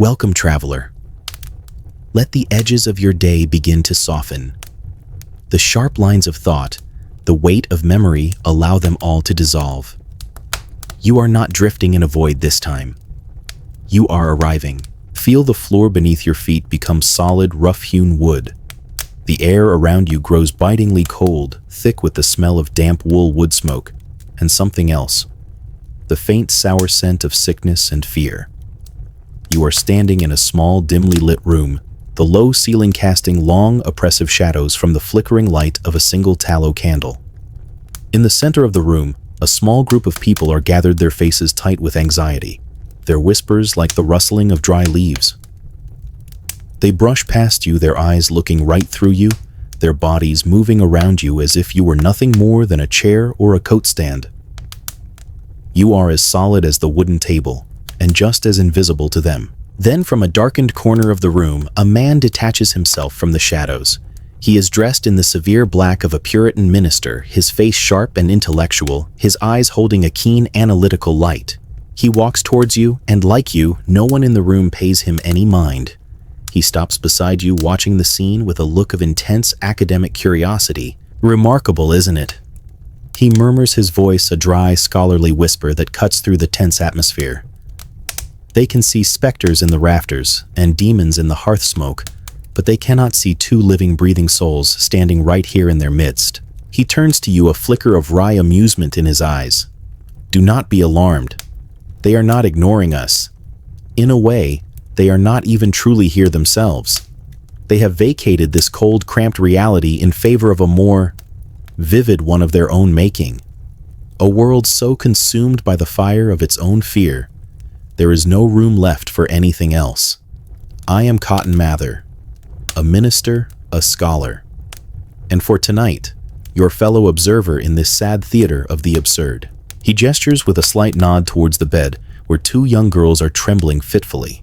Welcome, traveler. Let the edges of your day begin to soften. The sharp lines of thought, the weight of memory, allow them all to dissolve. You are not drifting in a void this time. You are arriving. Feel the floor beneath your feet become solid, rough-hewn wood. The air around you grows bitingly cold, thick with the smell of damp wool wood smoke, and something else. The faint sour scent of sickness and fear. You are standing in a small, dimly lit room, the low ceiling casting long, oppressive shadows from the flickering light of a single tallow candle. In the center of the room, a small group of people are gathered, their faces tight with anxiety, their whispers like the rustling of dry leaves. They brush past you, their eyes looking right through you, their bodies moving around you as if you were nothing more than a chair or a coat stand. You are as solid as the wooden table, and just as invisible to them. Then from a darkened corner of the room, a man detaches himself from the shadows. He is dressed in the severe black of a Puritan minister, his face sharp and intellectual, his eyes holding a keen analytical light. He walks towards you, and like you, no one in the room pays him any mind. He stops beside you, watching the scene with a look of intense academic curiosity. Remarkable, isn't it? He murmurs, his voice a dry, scholarly whisper that cuts through the tense atmosphere. They can see specters in the rafters and demons in the hearth smoke, but they cannot see two living, breathing souls standing right here in their midst. He turns to you, a flicker of wry amusement in his eyes. Do not be alarmed. They are not ignoring us. In a way, they are not even truly here themselves. They have vacated this cold, cramped reality in favor of a more vivid one of their own making. A world so consumed by the fire of its own fear, there is no room left for anything else. I am Cotton Mather, a minister, a scholar, and for tonight, your fellow observer in this sad theater of the absurd. He gestures with a slight nod towards the bed, where two young girls are trembling fitfully.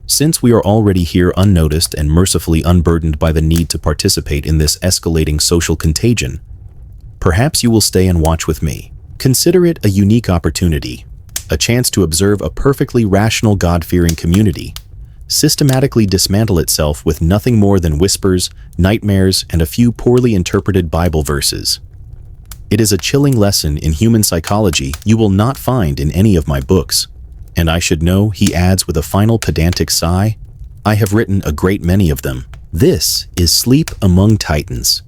Since we are already here unnoticed and mercifully unburdened by the need to participate in this escalating social contagion, perhaps you will stay and watch with me. Consider it a unique opportunity, a chance to observe a perfectly rational, God-fearing community systematically dismantle itself with nothing more than whispers, nightmares, and a few poorly interpreted Bible verses. It is a chilling lesson in human psychology you will not find in any of my books. And I should know, he adds with a final pedantic sigh, I have written a great many of them. This is Sleep Among Titans.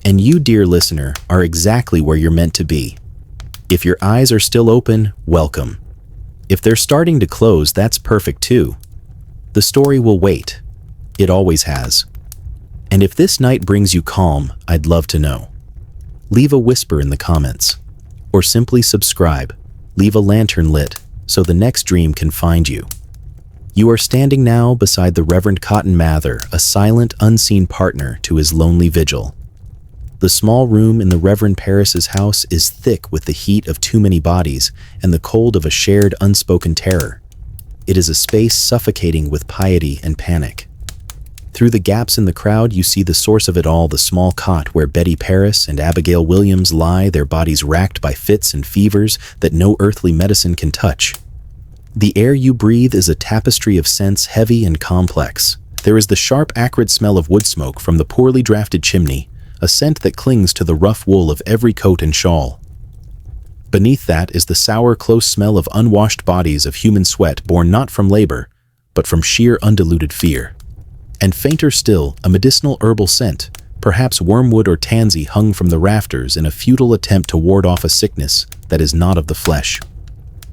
And you, dear listener, are exactly where you're meant to be. If your eyes are still open, welcome. If they're starting to close, that's perfect too. The story will wait. It always has. And if this night brings you calm, I'd love to know. Leave a whisper in the comments. Or simply subscribe. Leave a lantern lit so the next dream can find you. You are standing now beside the Reverend Cotton Mather, a silent, unseen partner to his lonely vigil. The small room in the Reverend Parris's house is thick with the heat of too many bodies and the cold of a shared, unspoken terror. It is a space suffocating with piety and panic. Through the gaps in the crowd, you see the source of it all, the small cot where Betty Parris and Abigail Williams lie, their bodies racked by fits and fevers that no earthly medicine can touch. The air you breathe is a tapestry of scents, heavy and complex. There is the sharp, acrid smell of wood smoke from the poorly drafted chimney, a scent that clings to the rough wool of every coat and shawl. Beneath that is the sour, close smell of unwashed bodies, of human sweat born not from labor, but from sheer undiluted fear. And fainter still, a medicinal herbal scent, perhaps wormwood or tansy, hung from the rafters in a futile attempt to ward off a sickness that is not of the flesh.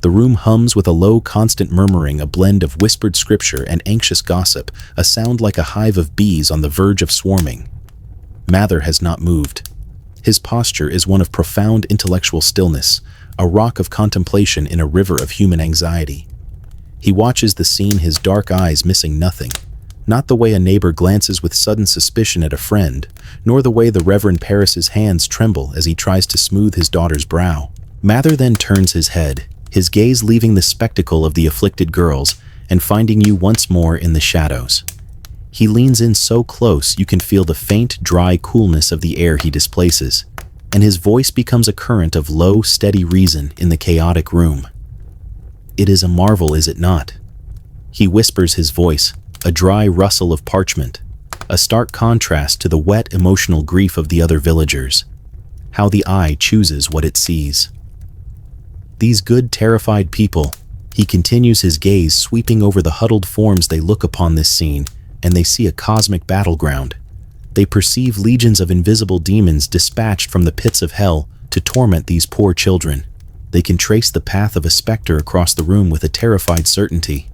The room hums with a low, constant murmuring, a blend of whispered scripture and anxious gossip, a sound like a hive of bees on the verge of swarming. Mather has not moved. His posture is one of profound intellectual stillness, a rock of contemplation in a river of human anxiety. He watches the scene, his dark eyes missing nothing. Not the way a neighbor glances with sudden suspicion at a friend, nor the way the Reverend Parris's hands tremble as he tries to smooth his daughter's brow. Mather then turns his head, his gaze leaving the spectacle of the afflicted girls and finding you once more in the shadows. He leans in so close you can feel the faint, dry coolness of the air he displaces, and his voice becomes a current of low, steady reason in the chaotic room. It is a marvel, is it not? He whispers his voice, a dry rustle of parchment, a stark contrast to the wet emotional grief of the other villagers. How the eye chooses what it sees. These good, terrified people, he continues his gaze sweeping over the huddled forms. They look upon this scene, and they see a cosmic battleground. They perceive legions of invisible demons dispatched from the pits of hell to torment these poor children. They can trace the path of a specter across the room with a terrified certainty.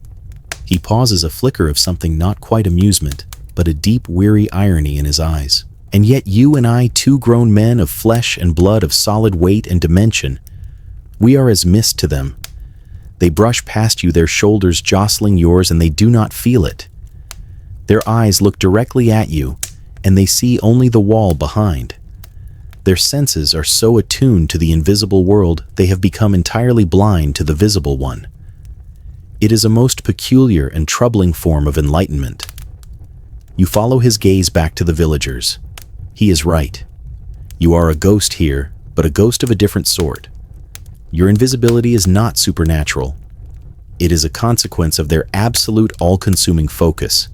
He pauses, a flicker of something not quite amusement, but a deep, weary irony in his eyes. And yet you and I, two grown men of flesh and blood, of solid weight and dimension, we are as mist to them. They brush past you, their shoulders jostling yours, and they do not feel it. Their eyes look directly at you, and they see only the wall behind. Their senses are so attuned to the invisible world, they have become entirely blind to the visible one. It is a most peculiar and troubling form of enlightenment. You follow his gaze back to the villagers. He is right. You are a ghost here, but a ghost of a different sort. Your invisibility is not supernatural. It is a consequence of their absolute, all-consuming focus.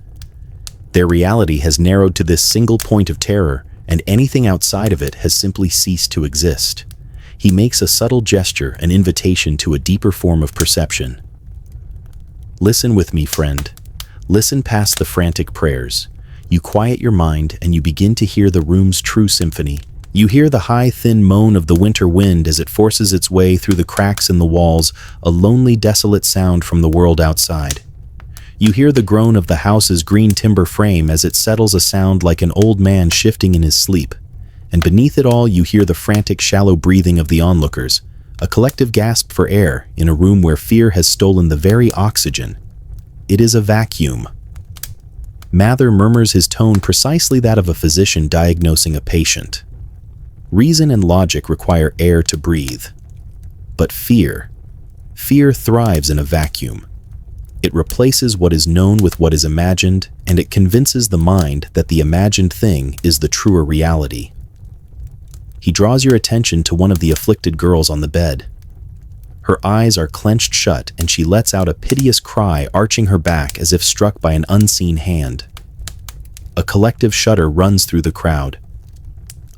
Their reality has narrowed to this single point of terror, and anything outside of it has simply ceased to exist. He makes a subtle gesture, an invitation to a deeper form of perception. Listen with me, friend. Listen past the frantic prayers. You quiet your mind, and you begin to hear the room's true symphony. You hear the high, thin moan of the winter wind as it forces its way through the cracks in the walls, a lonely, desolate sound from the world outside. You hear the groan of the house's green timber frame as it settles, a sound like an old man shifting in his sleep. And beneath it all, you hear the frantic, shallow breathing of the onlookers, a collective gasp for air in a room where fear has stolen the very oxygen. It is a vacuum. Mather murmurs, his tone precisely that of a physician diagnosing a patient. Reason and logic require air to breathe. But fear thrives in a vacuum. It replaces what is known with what is imagined, and it convinces the mind that the imagined thing is the truer reality. He draws your attention to one of the afflicted girls on the bed. Her eyes are clenched shut, and she lets out a piteous cry, arching her back as if struck by an unseen hand. A collective shudder runs through the crowd.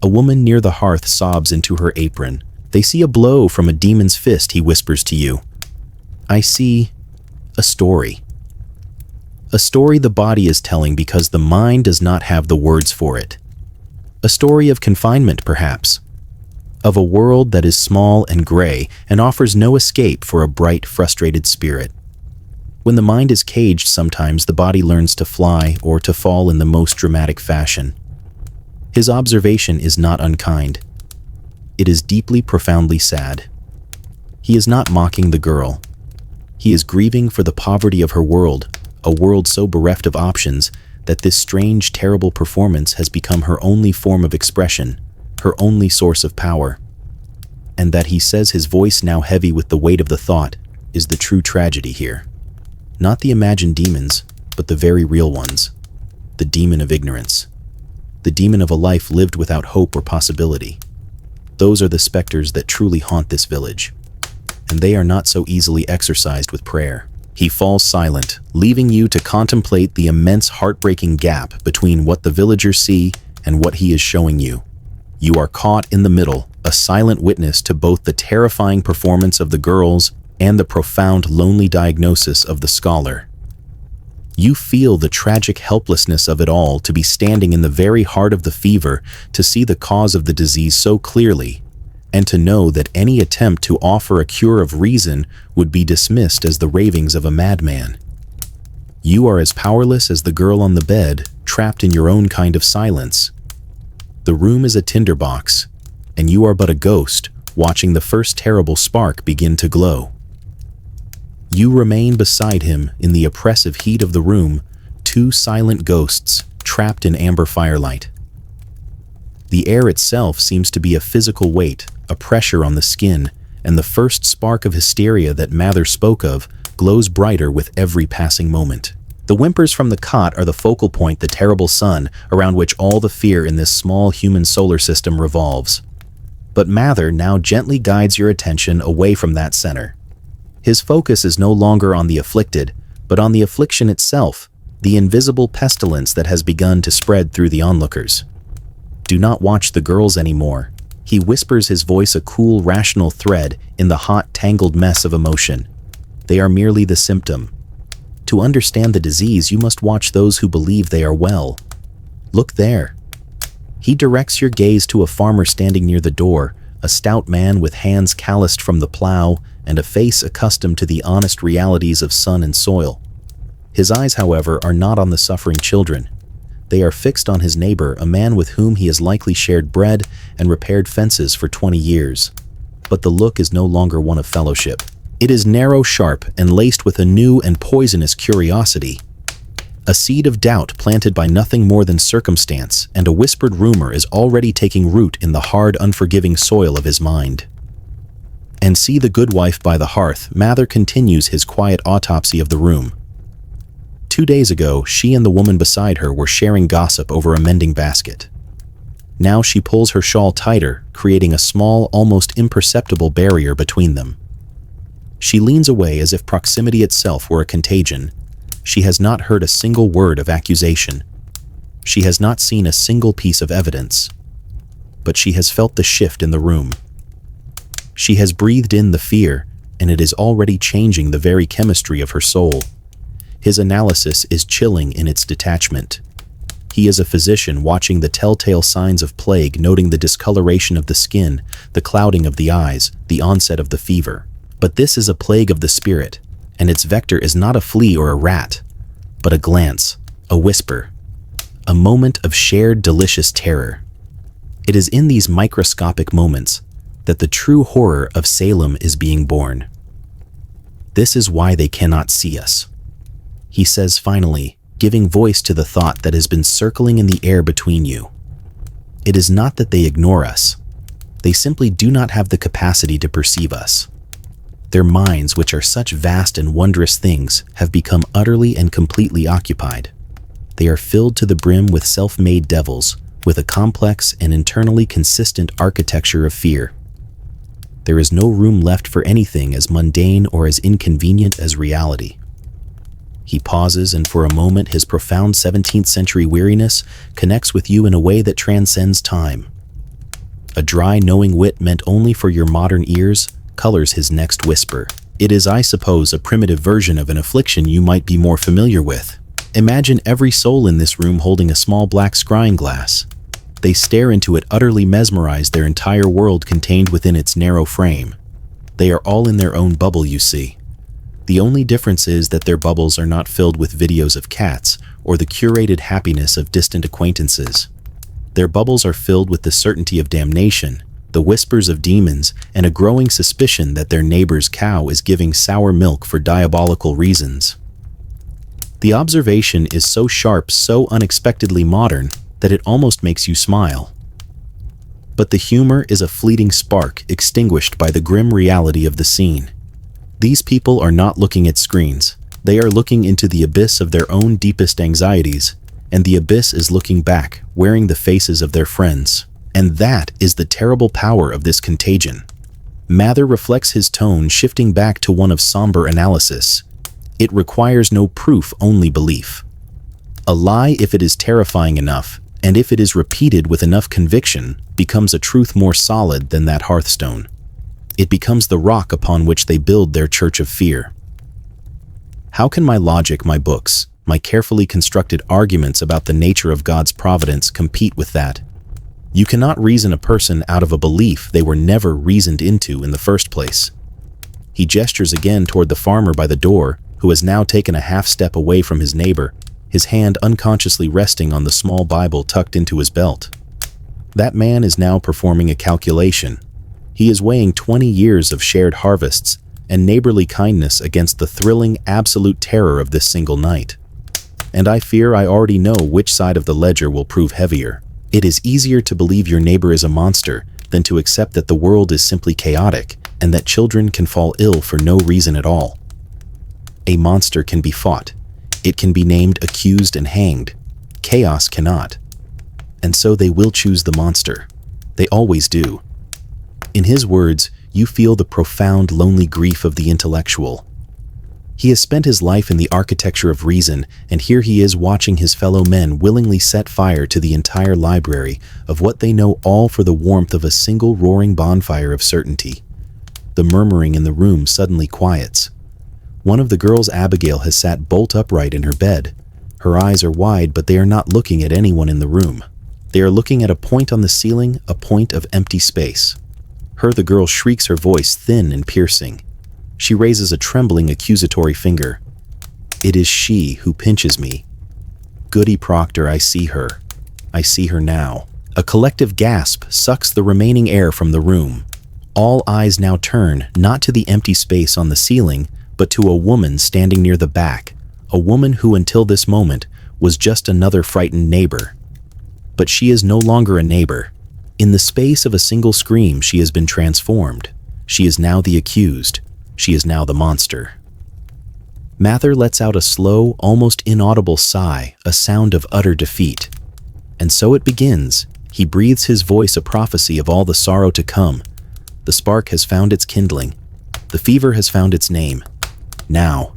A woman near the hearth sobs into her apron. They see a blow from a demon's fist, he whispers to you. I see a story. A story the body is telling because the mind does not have the words for it. A story of confinement, perhaps. Of a world that is small and gray and offers no escape for a bright, frustrated spirit. When the mind is caged, sometimes the body learns to fly or to fall in the most dramatic fashion. His observation is not unkind. It is deeply, profoundly sad. He is not mocking the girl. He is grieving for the poverty of her world, a world so bereft of options that this strange, terrible performance has become her only form of expression, her only source of power. And that, he says, his voice now heavy with the weight of the thought, is the true tragedy here. Not the imagined demons, but the very real ones. The demon of ignorance. The demon of a life lived without hope or possibility. Those are the specters that truly haunt this village. And they are not so easily exorcised with prayer. He falls silent, leaving you to contemplate the immense, heartbreaking gap between what the villagers see and what he is showing you. You are caught in the middle, a silent witness to both the terrifying performance of the girls and the profound, lonely diagnosis of the scholar. You feel the tragic helplessness of it all, to be standing in the very heart of the fever, to see the cause of the disease so clearly, and to know that any attempt to offer a cure of reason would be dismissed as the ravings of a madman. You are as powerless as the girl on the bed, trapped in your own kind of silence. The room is a tinderbox, and you are but a ghost, watching the first terrible spark begin to glow. You remain beside him in the oppressive heat of the room, two silent ghosts trapped in amber firelight. The air itself seems to be a physical weight, a pressure on the skin, and the first spark of hysteria that Mather spoke of glows brighter with every passing moment. The whimpers from the cot are the focal point, the terrible sun, around which all the fear in this small human solar system revolves. But Mather now gently guides your attention away from that center. His focus is no longer on the afflicted, but on the affliction itself, the invisible pestilence that has begun to spread through the onlookers. Do not watch the girls anymore. He whispers, his voice a cool, rational thread in the hot, tangled mess of emotion. They are merely the symptom. To understand the disease, you must watch those who believe they are well. Look there. He directs your gaze to a farmer standing near the door, a stout man with hands calloused from the plow and a face accustomed to the honest realities of sun and soil. His eyes, however, are not on the suffering children. They are fixed on his neighbor, a man with whom he has likely shared bread and repaired fences for 20 years. But the look is no longer one of fellowship. It is narrow, sharp, and laced with a new and poisonous curiosity. A seed of doubt planted by nothing more than circumstance and a whispered rumor is already taking root in the hard, unforgiving soil of his mind. And see the good wife by the hearth. Mather continues his quiet autopsy of the room. 2 days ago, she and the woman beside her were sharing gossip over a mending basket. Now she pulls her shawl tighter, creating a small, almost imperceptible barrier between them. She leans away as if proximity itself were a contagion. She has not heard a single word of accusation. She has not seen a single piece of evidence. But she has felt the shift in the room. She has breathed in the fear, and it is already changing the very chemistry of her soul. His analysis is chilling in its detachment. He is a physician watching the telltale signs of plague, noting the discoloration of the skin, the clouding of the eyes, the onset of the fever. But this is a plague of the spirit, and its vector is not a flea or a rat, but a glance, a whisper, a moment of shared delicious terror. It is in these microscopic moments that the true horror of Salem is being born. This is why they cannot see us, he says finally, giving voice to the thought that has been circling in the air between you. It is not that they ignore us. They simply do not have the capacity to perceive us. Their minds, which are such vast and wondrous things, have become utterly and completely occupied. They are filled to the brim with self-made devils, with a complex and internally consistent architecture of fear. There is no room left for anything as mundane or as inconvenient as reality. He pauses, and for a moment his profound 17th century weariness connects with you in a way that transcends time. A dry, knowing wit meant only for your modern ears colors his next whisper. It is, I suppose, a primitive version of an affliction you might be more familiar with. Imagine every soul in this room holding a small black scrying glass. They stare into it, utterly mesmerized, their entire world contained within its narrow frame. They are all in their own bubble, you see. The only difference is that their bubbles are not filled with videos of cats or the curated happiness of distant acquaintances. Their bubbles are filled with the certainty of damnation, the whispers of demons, and a growing suspicion that their neighbor's cow is giving sour milk for diabolical reasons. The observation is so sharp, so unexpectedly modern, that it almost makes you smile. But the humor is a fleeting spark extinguished by the grim reality of the scene. These people are not looking at screens. They are looking into the abyss of their own deepest anxieties, and the abyss is looking back, wearing the faces of their friends. And that is the terrible power of this contagion. Mather reflects his tone, shifting back to one of somber analysis. It requires no proof, only belief. A lie, if it is terrifying enough, and if it is repeated with enough conviction, becomes a truth more solid than that hearthstone. It becomes the rock upon which they build their church of fear. How can my logic, my books, my carefully constructed arguments about the nature of God's providence compete with that? You cannot reason a person out of a belief they were never reasoned into in the first place. He gestures again toward the farmer by the door, who has now taken a half step away from his neighbor, his hand unconsciously resting on the small Bible tucked into his belt. That man is now performing a calculation. He is weighing 20 years of shared harvests and neighborly kindness against the thrilling, absolute terror of this single night. And I fear I already know which side of the ledger will prove heavier. It is easier to believe your neighbor is a monster than to accept that the world is simply chaotic and that children can fall ill for no reason at all. A monster can be fought. It can be named, accused, and hanged. Chaos cannot. And so they will choose the monster. They always do. In his words, you feel the profound, lonely grief of the intellectual. He has spent his life in the architecture of reason, and here he is watching his fellow men willingly set fire to the entire library of what they know, all for the warmth of a single roaring bonfire of certainty. The murmuring in the room suddenly quiets. One of the girls, Abigail, has sat bolt upright in her bed. Her eyes are wide, but they are not looking at anyone in the room. They are looking at a point on the ceiling, a point of empty space. The girl shrieks, her voice thin and piercing. She raises a trembling, accusatory finger. It is she who pinches me. Goody Proctor, I see her. I see her now. A collective gasp sucks the remaining air from the room. All eyes now turn, not to the empty space on the ceiling, but to a woman standing near the back, a woman who until this moment was just another frightened neighbor. But she is no longer a neighbor. In the space of a single scream, she has been transformed. She is now the accused. She is now the monster. Mather lets out a slow, almost inaudible sigh, a sound of utter defeat. And so it begins. He breathes his voice, a prophecy of all the sorrow to come. The spark has found its kindling. The fever has found its name. Now,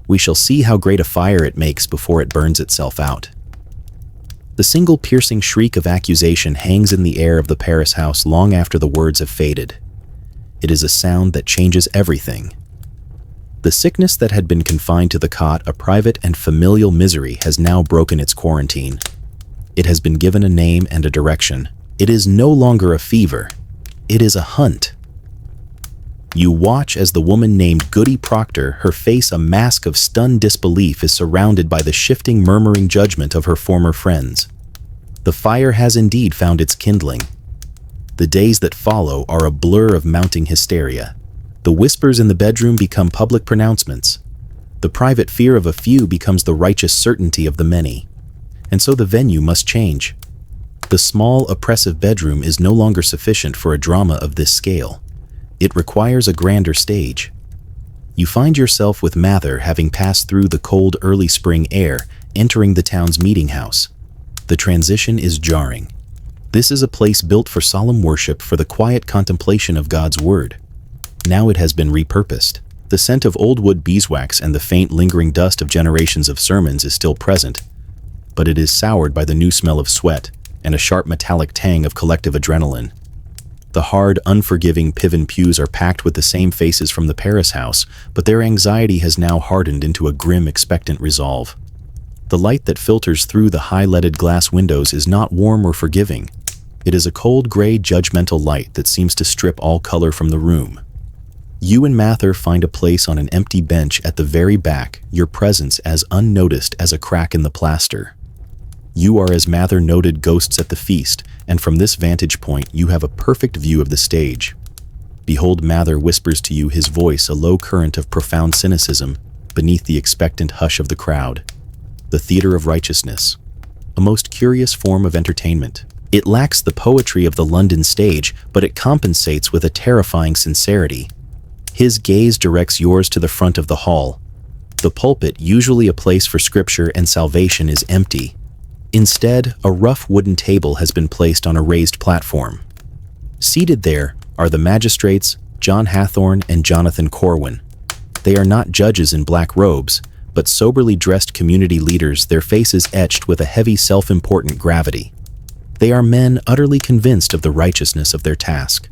we shall see how great a fire it makes before it burns itself out. The single piercing shriek of accusation hangs in the air of the Paris house long after the words have faded. It is a sound that changes everything. The sickness that had been confined to the cot, a private and familial misery, has now broken its quarantine. It has been given a name and a direction. It is no longer a fever. It is a hunt. You watch as the woman named Goody Proctor, her face a mask of stunned disbelief, is surrounded by the shifting, murmuring judgment of her former friends. The fire has indeed found its kindling. The days that follow are a blur of mounting hysteria. The whispers in the bedroom become public pronouncements. The private fear of a few becomes the righteous certainty of the many. And so the venue must change. The small, oppressive bedroom is no longer sufficient for a drama of this scale. It requires a grander stage. You find yourself with Mather, having passed through the cold early spring air, entering the town's meeting house. The transition is jarring. This is a place built for solemn worship, for the quiet contemplation of God's word. Now it has been repurposed. The scent of old wood beeswax and the faint lingering dust of generations of sermons is still present, but it is soured by the new smell of sweat and a sharp metallic tang of collective adrenaline. The hard, unforgiving Piven pews are packed with the same faces from the Paris house, but their anxiety has now hardened into a grim, expectant resolve. The light that filters through the high leaded glass windows is not warm or forgiving. It is a cold, gray, judgmental light that seems to strip all color from the room. You and Mather find a place on an empty bench at the very back, your presence as unnoticed as a crack in the plaster. You are, as Mather noted, ghosts at the feast, and from this vantage point you have a perfect view of the stage. Behold, Mather whispers to you, his voice a low current of profound cynicism, beneath the expectant hush of the crowd. The theater of righteousness. A most curious form of entertainment. It lacks the poetry of the London stage, but it compensates with a terrifying sincerity. His gaze directs yours to the front of the hall. The pulpit, usually a place for scripture and salvation, is empty. Instead, a rough wooden table has been placed on a raised platform. Seated there are the magistrates, John Hathorne and Jonathan Corwin. They are not judges in black robes, but soberly dressed community leaders, their faces etched with a heavy, self-important gravity. They are men utterly convinced of the righteousness of their task.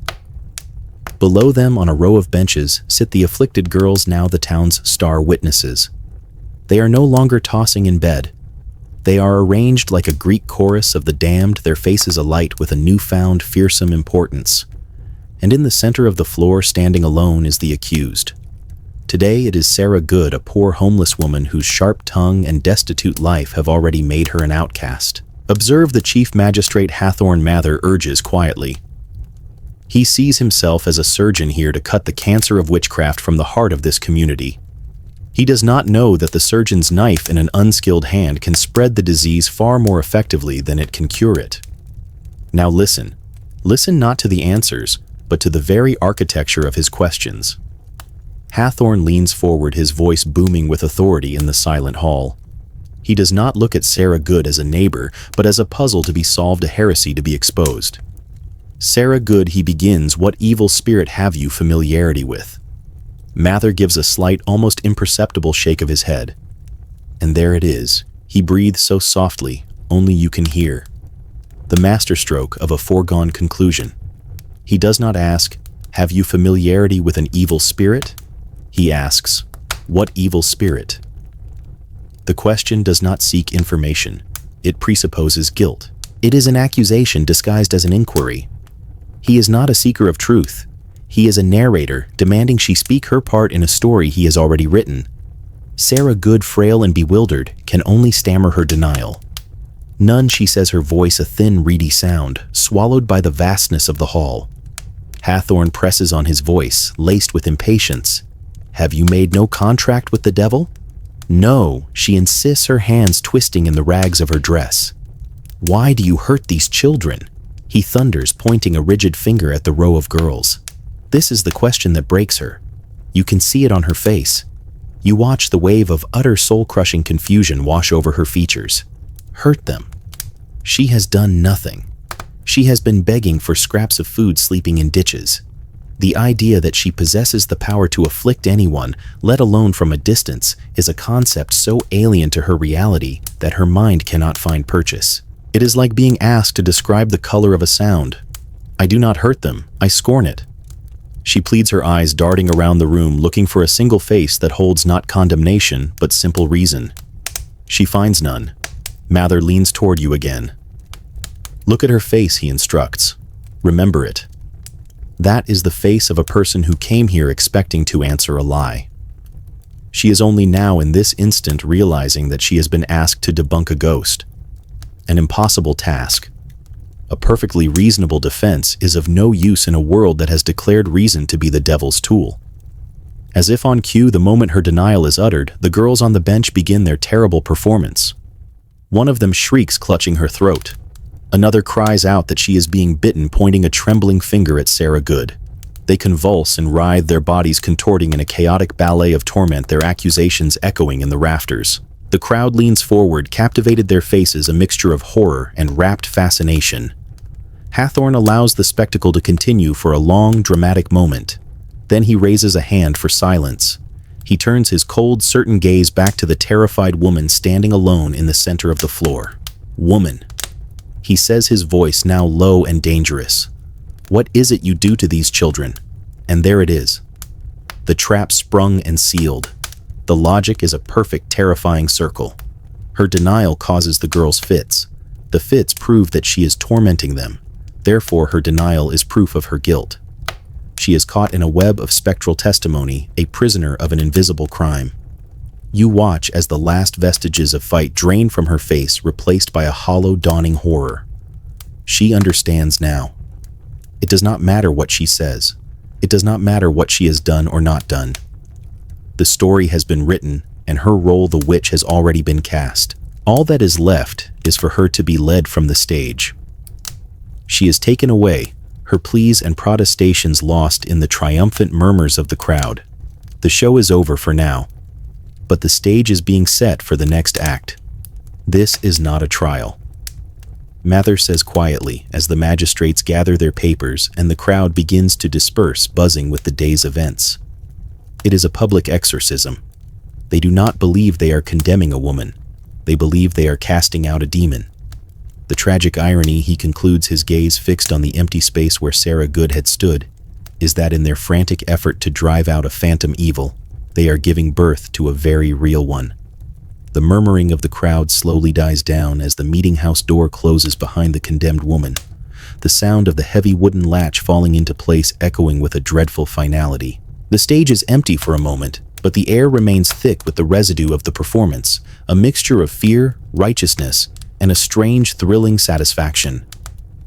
Below them, on a row of benches, sit the afflicted girls, now the town's star witnesses. They are no longer tossing in bed. They are arranged like a Greek chorus of the damned, their faces alight with a newfound, fearsome importance. And in the center of the floor, standing alone, is the accused. Today it is Sarah Good, a poor homeless woman whose sharp tongue and destitute life have already made her an outcast. Observe, the Chief Magistrate Hathorne Mather urges quietly. He sees himself as a surgeon here to cut the cancer of witchcraft from the heart of this community. He does not know that the surgeon's knife in an unskilled hand can spread the disease far more effectively than it can cure it. Now listen. Listen not to the answers, but to the very architecture of his questions. Hathorne leans forward, his voice booming with authority in the silent hall. He does not look at Sarah Good as a neighbor, but as a puzzle to be solved, a heresy to be exposed. Sarah Good, he begins, what evil spirit have you familiarity with? Mather gives a slight, almost imperceptible shake of his head. And there it is. He breathes so softly, only you can hear. The masterstroke of a foregone conclusion. He does not ask, "Have you familiarity with an evil spirit?" He asks, "What evil spirit?" The question does not seek information. It presupposes guilt. It is an accusation disguised as an inquiry. He is not a seeker of truth. He is a narrator demanding she speak her part in a story he has already written. Sarah Good, frail and bewildered, can only stammer her denial. None, she says, her voice a thin, reedy sound, swallowed by the vastness of the hall. Hathorn presses on his voice, laced with impatience. "Have you made no contract with the devil?" "No," she insists, her hands twisting in the rags of her dress. "Why do you hurt these children?" He thunders, pointing a rigid finger at the row of girls. This is the question that breaks her. You can see it on her face. You watch the wave of utter soul-crushing confusion wash over her features. Hurt them. She has done nothing. She has been begging for scraps of food, sleeping in ditches. The idea that she possesses the power to afflict anyone, let alone from a distance, is a concept so alien to her reality that her mind cannot find purchase. It is like being asked to describe the color of a sound. "I do not hurt them. I scorn it." She pleads, her eyes darting around the room, looking for a single face that holds not condemnation, but simple reason. She finds none. Mather leans toward you again. "Look at her face," he instructs. "Remember it. That is the face of a person who came here expecting to answer a lie." She is only now in this instant realizing that she has been asked to debunk a ghost. An impossible task. A perfectly reasonable defense is of no use in a world that has declared reason to be the devil's tool. As if on cue, the moment her denial is uttered, the girls on the bench begin their terrible performance. One of them shrieks, clutching her throat. Another cries out that she is being bitten, pointing a trembling finger at Sarah Good. They convulse and writhe, their bodies contorting in a chaotic ballet of torment, their accusations echoing in the rafters. The crowd leans forward, captivated, their faces a mixture of horror and rapt fascination. Hathorn allows the spectacle to continue for a long, dramatic moment. Then he raises a hand for silence. He turns his cold, certain gaze back to the terrified woman standing alone in the center of the floor. "Woman," he says, his voice now low and dangerous. "What is it you do to these children?" And there it is. The trap sprung and sealed. The logic is a perfect, terrifying circle. Her denial causes the girls fits. The fits prove that she is tormenting them. Therefore, her denial is proof of her guilt. She is caught in a web of spectral testimony, a prisoner of an invisible crime. You watch as the last vestiges of fight drain from her face, replaced by a hollow, dawning horror. She understands now. It does not matter what she says. It does not matter what she has done or not done. The story has been written, and her role, the witch, has already been cast. All that is left is for her to be led from the stage. She is taken away, her pleas and protestations lost in the triumphant murmurs of the crowd. The show is over for now, but the stage is being set for the next act. This is not a trial. Mather says quietly as the magistrates gather their papers and the crowd begins to disperse, buzzing with the day's events. It is a public exorcism. They do not believe they are condemning a woman. They believe they are casting out a demon. The tragic irony, he concludes, his gaze fixed on the empty space where Sarah Good had stood, is that in their frantic effort to drive out a phantom evil, they are giving birth to a very real one. The murmuring of the crowd slowly dies down as the meeting house door closes behind the condemned woman, the sound of the heavy wooden latch falling into place echoing with a dreadful finality. The stage is empty for a moment, but the air remains thick with the residue of the performance, a mixture of fear, righteousness, and a strange, thrilling satisfaction.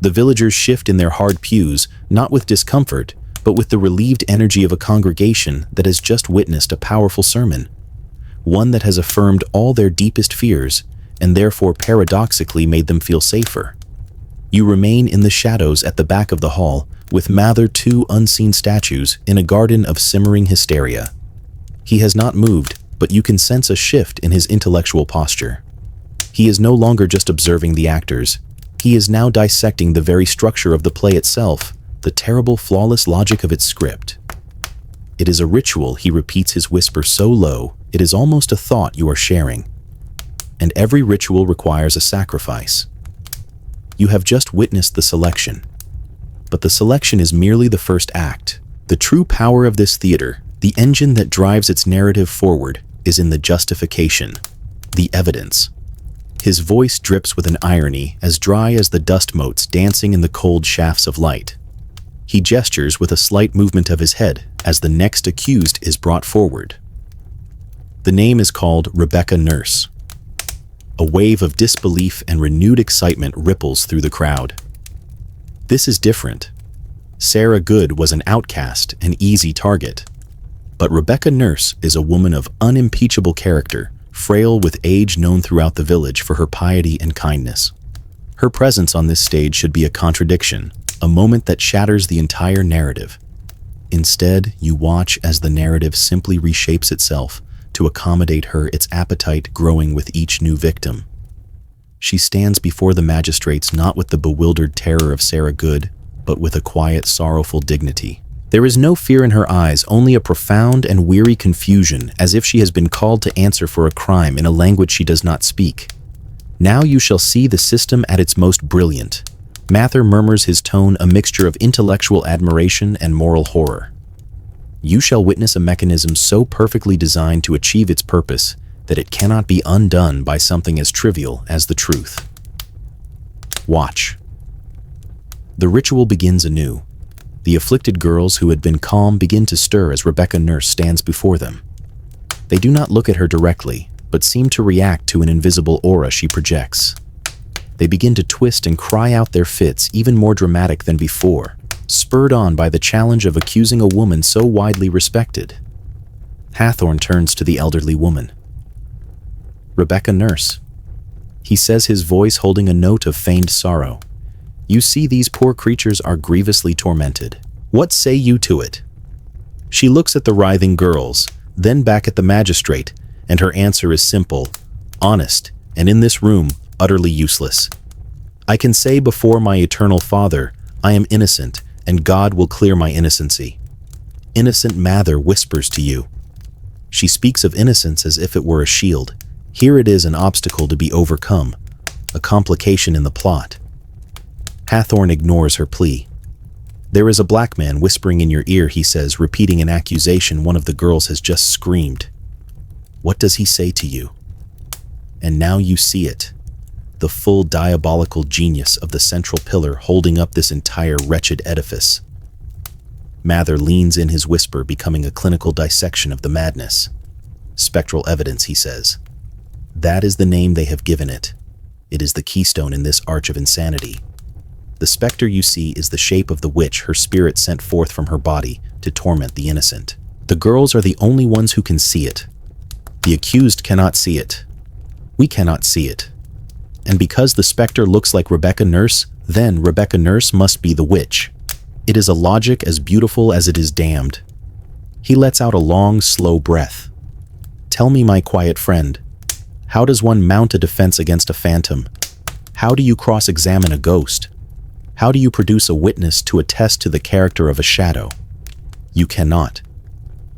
The villagers shift in their hard pews, not with discomfort, but with the relieved energy of a congregation that has just witnessed a powerful sermon, one that has affirmed all their deepest fears, and therefore paradoxically made them feel safer. You remain in the shadows at the back of the hall, with Mather, two unseen statues in a garden of simmering hysteria. He has not moved, but you can sense a shift in his intellectual posture. He is no longer just observing the actors. He is now dissecting the very structure of the play itself, the terrible, flawless logic of its script. It is a ritual, he repeats his whisper so low, it is almost a thought you are sharing. And every ritual requires a sacrifice. You have just witnessed the selection. But the selection is merely the first act. The true power of this theater, the engine that drives its narrative forward, is in the justification, the evidence. His voice drips with an irony as dry as the dust motes dancing in the cold shafts of light. He gestures with a slight movement of his head as the next accused is brought forward. The name is called Rebecca Nurse. A wave of disbelief and renewed excitement ripples through the crowd. This is different. Sarah Good was an outcast, an easy target. But Rebecca Nurse is a woman of unimpeachable character, frail with age, known throughout the village for her piety and kindness. Her presence on this stage should be a contradiction, a moment that shatters the entire narrative. Instead, you watch as the narrative simply reshapes itself to accommodate her, its appetite growing with each new victim. She stands before the magistrates not with the bewildered terror of Sarah Good, but with a quiet, sorrowful dignity. There is no fear in her eyes, only a profound and weary confusion, as if she has been called to answer for a crime in a language she does not speak. Now you shall see the system at its most brilliant. Mather murmurs, his tone a mixture of intellectual admiration and moral horror. You shall witness a mechanism so perfectly designed to achieve its purpose that it cannot be undone by something as trivial as the truth. Watch. The ritual begins anew. The afflicted girls who had been calm begin to stir as Rebecca Nurse stands before them. They do not look at her directly, but seem to react to an invisible aura she projects. They begin to twist and cry out their fits, even more dramatic than before, spurred on by the challenge of accusing a woman so widely respected. Hathorn turns to the elderly woman. Rebecca Nurse. He says, his voice holding a note of feigned sorrow. You see, these poor creatures are grievously tormented. What say you to it? She looks at the writhing girls, then back at the magistrate, and her answer is simple, honest, and in this room, utterly useless. I can say before my eternal Father, I am innocent, and God will clear my innocency. Innocent Mather whispers to you. She speaks of innocence as if it were a shield. Here it is, an obstacle to be overcome, a complication in the plot. Hathorn ignores her plea. There is a black man whispering in your ear, he says, repeating an accusation one of the girls has just screamed. What does he say to you? And now you see it. The full diabolical genius of the central pillar holding up this entire wretched edifice. Mather leans in, his whisper becoming a clinical dissection of the madness. Spectral evidence, he says. That is the name they have given it. It is the keystone in this arch of insanity. The specter you see is the shape of the witch, her spirit sent forth from her body to torment the innocent. The girls are the only ones who can see it. The accused cannot see it. We cannot see it. And because the specter looks like Rebecca Nurse, then Rebecca Nurse must be the witch. It is a logic as beautiful as it is damned. He lets out a long, slow breath. Tell me, my quiet friend, how does one mount a defense against a phantom? How do you cross-examine a ghost? How do you produce a witness to attest to the character of a shadow? You cannot.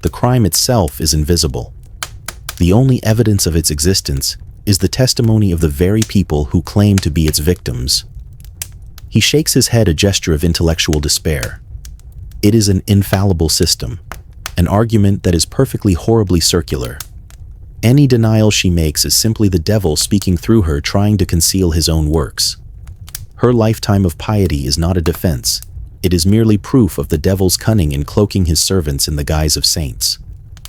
The crime itself is invisible. The only evidence of its existence is the testimony of the very people who claim to be its victims. He shakes his head, a gesture of intellectual despair. It is an infallible system, an argument that is perfectly horribly circular. Any denial she makes is simply the devil speaking through her, trying to conceal his own works. Her lifetime of piety is not a defense. It is merely proof of the devil's cunning in cloaking his servants in the guise of saints.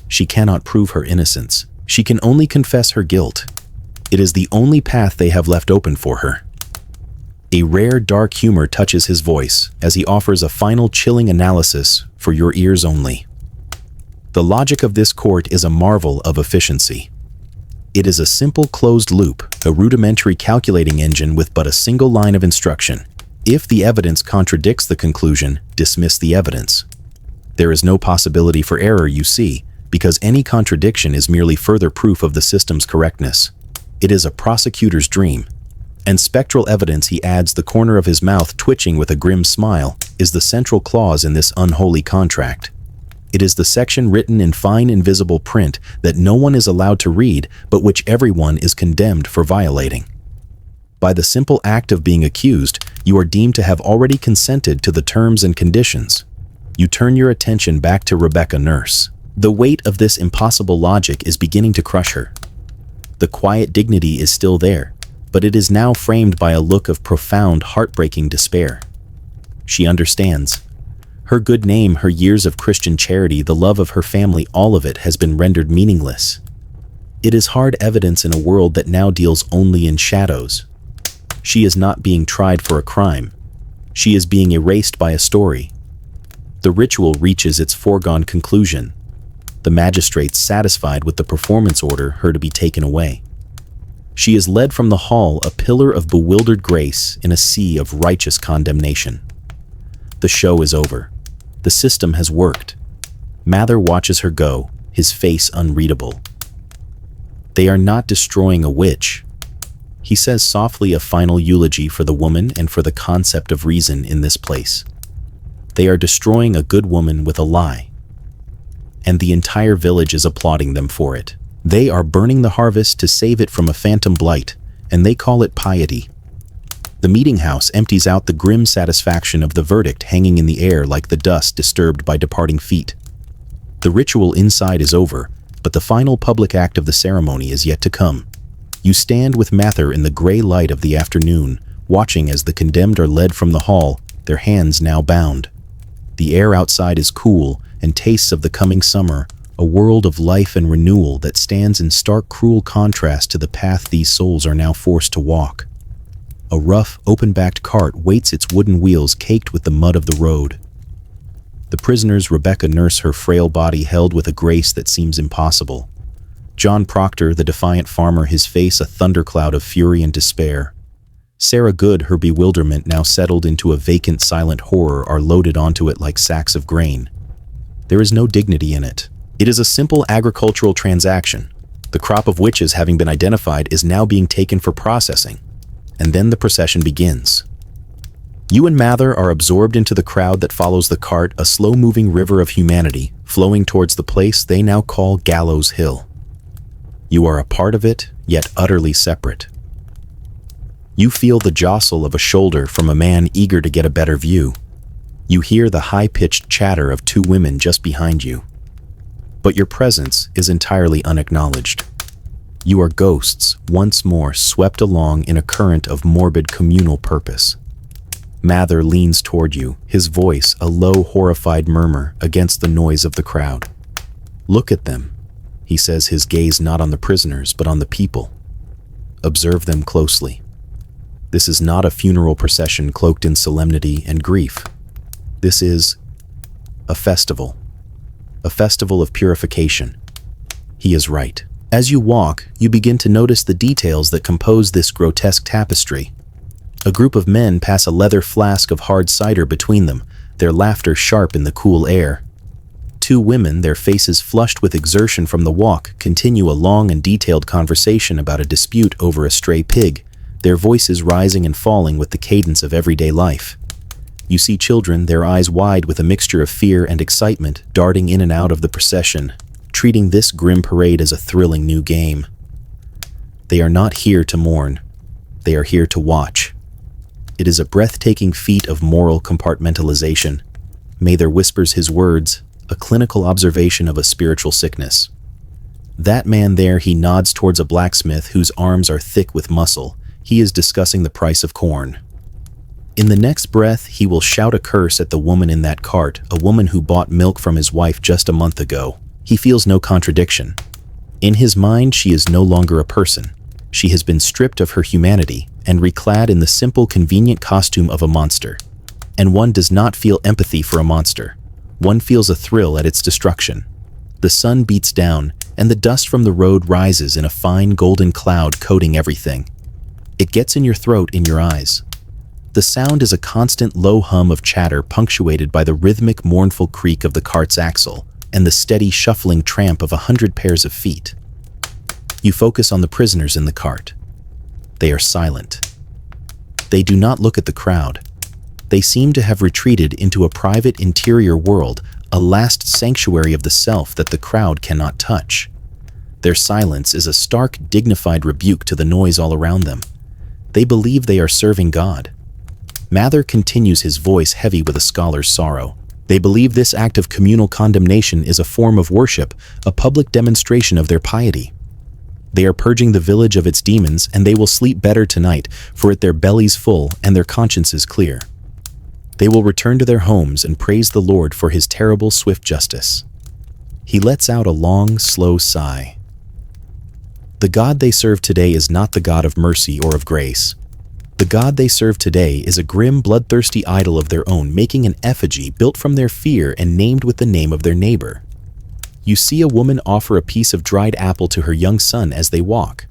She cannot prove her innocence. She can only confess her guilt. It is the only path they have left open for her. A rare dark humor touches his voice as he offers a final chilling analysis for your ears only. The logic of this court is a marvel of efficiency. It is a simple closed loop, a rudimentary calculating engine with but a single line of instruction. If the evidence contradicts the conclusion, dismiss the evidence. There is no possibility for error, you see, because any contradiction is merely further proof of the system's correctness. It is a prosecutor's dream. And spectral evidence, he adds, the corner of his mouth twitching with a grim smile, is the central clause in this unholy contract. It is the section written in fine invisible print that no one is allowed to read, but which everyone is condemned for violating. By the simple act of being accused, you are deemed to have already consented to the terms and conditions. You turn your attention back to Rebecca Nurse. The weight of this impossible logic is beginning to crush her. The quiet dignity is still there, but it is now framed by a look of profound, heartbreaking despair. She understands. Her good name, her years of Christian charity, the love of her family, all of it has been rendered meaningless. It is hard evidence in a world that now deals only in shadows. She is not being tried for a crime. She is being erased by a story. The ritual reaches its foregone conclusion. The magistrates, satisfied with the performance, order her to be taken away. She is led from the hall, a pillar of bewildered grace in a sea of righteous condemnation. The show is over. The system has worked. Mather watches her go, his face unreadable. They are not destroying a witch. He says softly, a final eulogy for the woman and for the concept of reason in this place. They are destroying a good woman with a lie. And the entire village is applauding them for it. They are burning the harvest to save it from a phantom blight, and they call it piety. The meeting house empties out, the grim satisfaction of the verdict hanging in the air like the dust disturbed by departing feet. The ritual inside is over, but the final public act of the ceremony is yet to come. You stand with Mather in the gray light of the afternoon, watching as the condemned are led from the hall, their hands now bound. The air outside is cool and tastes of the coming summer, a world of life and renewal that stands in stark, cruel contrast to the path these souls are now forced to walk. A rough, open-backed cart waits, its wooden wheels caked with the mud of the road. The prisoners, Rebecca Nurse, her frail body held with a grace that seems impossible. John Proctor, the defiant farmer, his face a thundercloud of fury and despair. Sarah Good, her bewilderment now settled into a vacant, silent horror, are loaded onto it like sacks of grain. There is no dignity in it. It is a simple agricultural transaction. The crop of witches, having been identified, is now being taken for processing. And then the procession begins. You and Mather are absorbed into the crowd that follows the cart, a slow-moving river of humanity, flowing towards the place they now call Gallows Hill. You are a part of it, yet utterly separate. You feel the jostle of a shoulder from a man eager to get a better view. You hear the high-pitched chatter of two women just behind you. But your presence is entirely unacknowledged. You are ghosts, once more swept along in a current of morbid communal purpose. Mather leans toward you, his voice a low, horrified murmur against the noise of the crowd. Look at them, he says, his gaze not on the prisoners but on the people. Observe them closely. This is not a funeral procession cloaked in solemnity and grief. This is a festival of purification. He is right. As you walk, you begin to notice the details that compose this grotesque tapestry. A group of men pass a leather flask of hard cider between them, their laughter sharp in the cool air. Two women, their faces flushed with exertion from the walk, continue a long and detailed conversation about a dispute over a stray pig, their voices rising and falling with the cadence of everyday life. You see children, their eyes wide with a mixture of fear and excitement, darting in and out of the procession, treating this grim parade as a thrilling new game. They are not here to mourn. They are here to watch. It is a breathtaking feat of moral compartmentalization. Mather whispers his words, a clinical observation of a spiritual sickness. That man there, he nods towards a blacksmith whose arms are thick with muscle. He is discussing the price of corn. In the next breath, he will shout a curse at the woman in that cart, a woman who bought milk from his wife just a month ago. He feels no contradiction. In his mind, she is no longer a person. She has been stripped of her humanity and reclad in the simple, convenient costume of a monster. And one does not feel empathy for a monster. One feels a thrill at its destruction. The sun beats down, and the dust from the road rises in a fine golden cloud coating everything. It gets in your throat, in your eyes. The sound is a constant low hum of chatter punctuated by the rhythmic, mournful creak of the cart's axle and the steady, shuffling tramp of 100 pairs of feet. You focus on the prisoners in the cart. They are silent. They do not look at the crowd. They seem to have retreated into a private interior world, a last sanctuary of the self that the crowd cannot touch. Their silence is a stark, dignified rebuke to the noise all around them. They believe they are serving God. Mather continues, his voice heavy with a scholar's sorrow. They believe this act of communal condemnation is a form of worship, a public demonstration of their piety. They are purging the village of its demons, and they will sleep better tonight, for it their bellies full and their consciences clear. They will return to their homes and praise the Lord for his terrible, swift justice. He lets out a long, slow sigh. The God they serve today is not the God of mercy or of grace. The God they serve today is a grim, bloodthirsty idol of their own, making an effigy built from their fear and named with the name of their neighbor. You see a woman offer a piece of dried apple to her young son as they walk.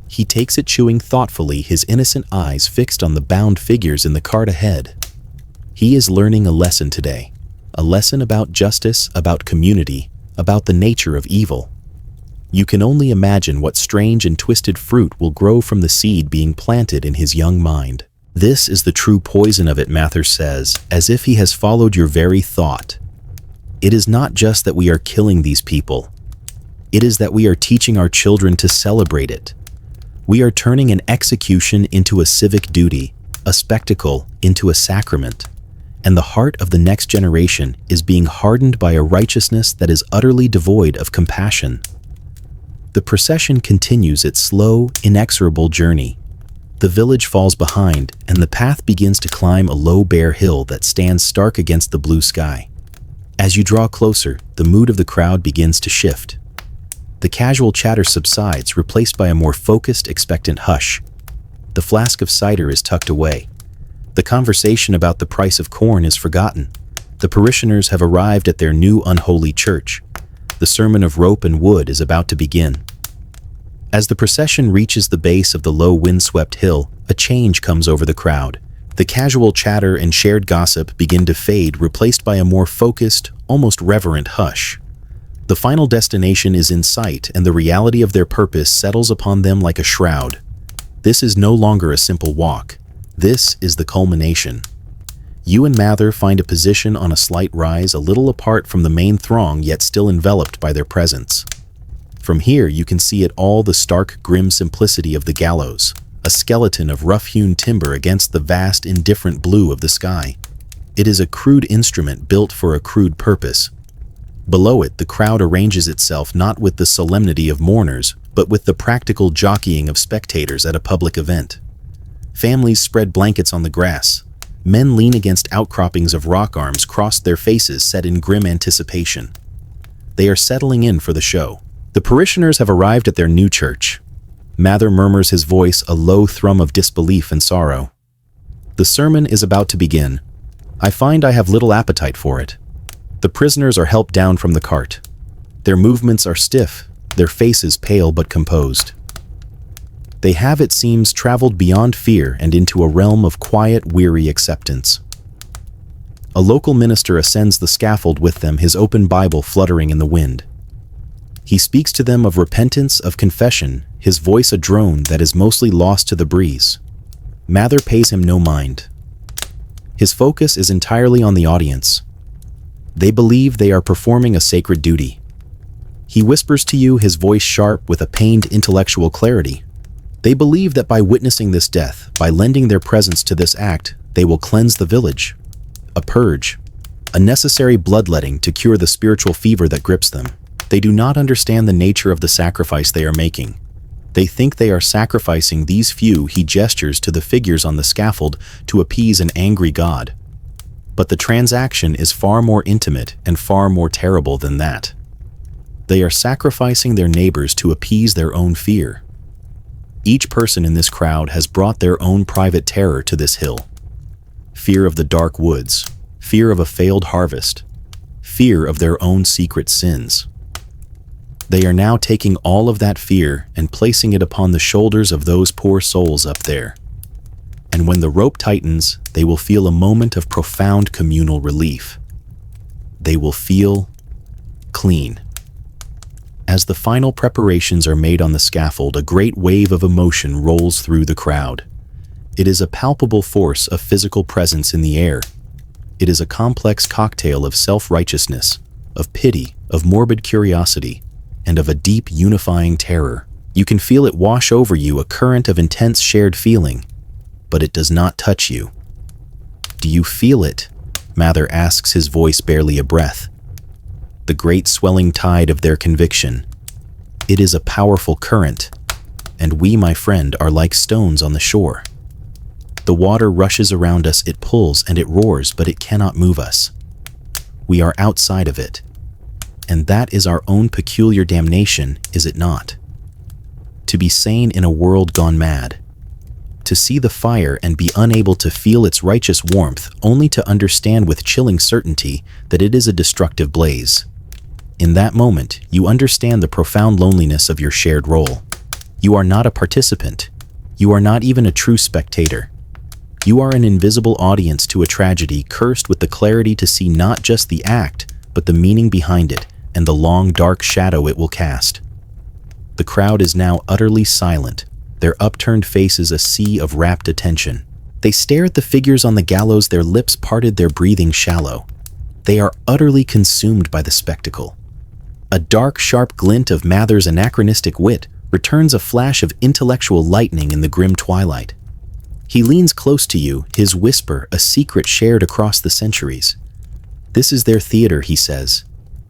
He takes it, chewing thoughtfully, his innocent eyes fixed on the bound figures in the cart ahead. He is learning a lesson today, a lesson about justice, about community, about the nature of evil. You can only imagine what strange and twisted fruit will grow from the seed being planted in his young mind. This is the true poison of it, Mather says, as if he has followed your very thought. It is not just that we are killing these people. It is that we are teaching our children to celebrate it. We are turning an execution into a civic duty, a spectacle into a sacrament. And the heart of the next generation is being hardened by a righteousness that is utterly devoid of compassion. The procession continues its slow, inexorable journey. The village falls behind, and the path begins to climb a low, bare hill that stands stark against the blue sky. As you draw closer, the mood of the crowd begins to shift. The casual chatter subsides, replaced by a more focused, expectant hush. The flask of cider is tucked away. The conversation about the price of corn is forgotten. The parishioners have arrived at their new unholy church. The sermon of rope and wood is about to begin. As the procession reaches the base of the low, windswept hill, a change comes over the crowd. The casual chatter and shared gossip begin to fade, replaced by a more focused, almost reverent hush. The final destination is in sight, and the reality of their purpose settles upon them like a shroud. This is no longer a simple walk. This is the culmination. You and Mather find a position on a slight rise, a little apart from the main throng, yet still enveloped by their presence. From here you can see it all, the stark, grim simplicity of the gallows, a skeleton of rough-hewn timber against the vast, indifferent blue of the sky. It is a crude instrument built for a crude purpose. Below it, the crowd arranges itself not with the solemnity of mourners, but with the practical jockeying of spectators at a public event. Families spread blankets on the grass. Men lean against outcroppings of rock, arms crossed, their faces set in grim anticipation. They are settling in for the show. The parishioners have arrived at their new church. Mather murmurs, his voice a low thrum of disbelief and sorrow. The sermon is about to begin. I find I have little appetite for it. The prisoners are helped down from the cart. Their movements are stiff, their faces pale but composed. They have, it seems, traveled beyond fear and into a realm of quiet, weary acceptance. A local minister ascends the scaffold with them, his open Bible fluttering in the wind. He speaks to them of repentance, of confession, his voice a drone that is mostly lost to the breeze. Mather pays him no mind. His focus is entirely on the audience. They believe they are performing a sacred duty. He whispers to you, his voice sharp with a pained intellectual clarity. They believe that by witnessing this death, by lending their presence to this act, they will cleanse the village. A purge, a necessary bloodletting to cure the spiritual fever that grips them. They do not understand the nature of the sacrifice they are making. They think they are sacrificing these few. He gestures to the figures on the scaffold to appease an angry God. But the transaction is far more intimate and far more terrible than that. They are sacrificing their neighbors to appease their own fear. Each person in this crowd has brought their own private terror to this hill. Fear of the dark woods, fear of a failed harvest, fear of their own secret sins. They are now taking all of that fear and placing it upon the shoulders of those poor souls up there. And when the rope tightens, they will feel a moment of profound communal relief. They will feel clean. As the final preparations are made on the scaffold, a great wave of emotion rolls through the crowd. It is a palpable force of physical presence in the air. It is a complex cocktail of self-righteousness, of pity, of morbid curiosity, and of a deep unifying terror. You can feel it wash over you, a current of intense shared feeling, but it does not touch you. Do you feel it? Mather asks, his voice barely a breath. The great swelling tide of their conviction. It is a powerful current, and we, my friend, are like stones on the shore. The water rushes around us, it pulls and it roars, but it cannot move us. We are outside of it. And that is our own peculiar damnation, is it not? To be sane in a world gone mad. To see the fire and be unable to feel its righteous warmth, only to understand with chilling certainty that it is a destructive blaze. In that moment, you understand the profound loneliness of your shared role. You are not a participant. You are not even a true spectator. You are an invisible audience to a tragedy, cursed with the clarity to see not just the act, but the meaning behind it and the long, dark shadow it will cast. The crowd is now utterly silent, their upturned faces a sea of rapt attention. They stare at the figures on the gallows, their lips parted, their breathing shallow. They are utterly consumed by the spectacle. A dark, sharp glint of Mather's anachronistic wit returns, a flash of intellectual lightning in the grim twilight. He leans close to you, his whisper a secret shared across the centuries. This is their theater, he says,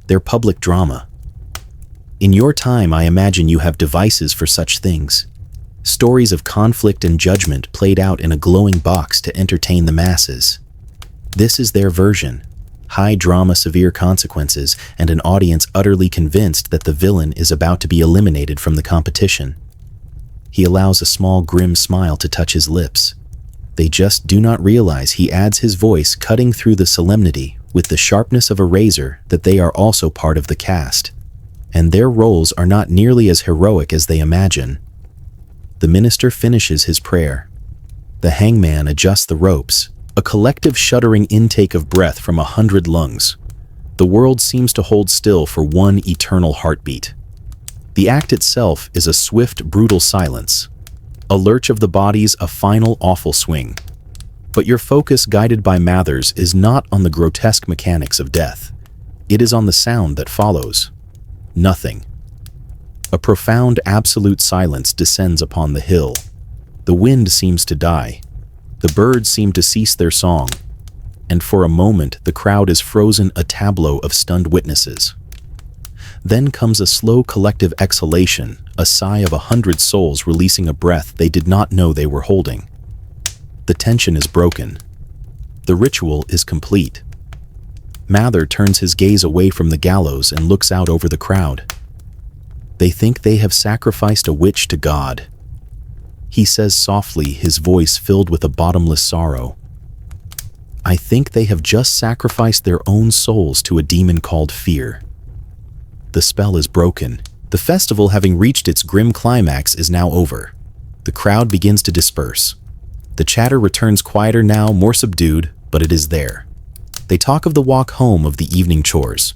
their public drama. In your time, I imagine you have devices for such things. Stories of conflict and judgment played out in a glowing box to entertain the masses. This is their version. High drama, severe consequences, and an audience utterly convinced that the villain is about to be eliminated from the competition. He allows a small grim smile to touch his lips. They just do not realize, he adds, his voice cutting through the solemnity with the sharpness of a razor, that they are also part of the cast. And their roles are not nearly as heroic as they imagine. The minister finishes his prayer. The hangman adjusts the ropes, a collective shuddering intake of breath from 100 lungs. The world seems to hold still for one eternal heartbeat. The act itself is a swift, brutal silence. A lurch of the bodies, a final, awful swing. But your focus, guided by Mather's, is not on the grotesque mechanics of death. It is on the sound that follows. Nothing. A profound, absolute silence descends upon the hill. The wind seems to die. The birds seem to cease their song. And for a moment, the crowd is frozen, a tableau of stunned witnesses. Then comes a slow collective exhalation, a sigh of 100 souls releasing a breath they did not know they were holding. The tension is broken. The ritual is complete. Mather turns his gaze away from the gallows and looks out over the crowd. They think they have sacrificed a witch to God. He says softly, his voice filled with a bottomless sorrow. I think they have just sacrificed their own souls to a demon called fear. The spell is broken. The festival, having reached its grim climax, is now over. The crowd begins to disperse. The chatter returns, quieter now, more subdued, but it is there. They talk of the walk home, of the evening chores.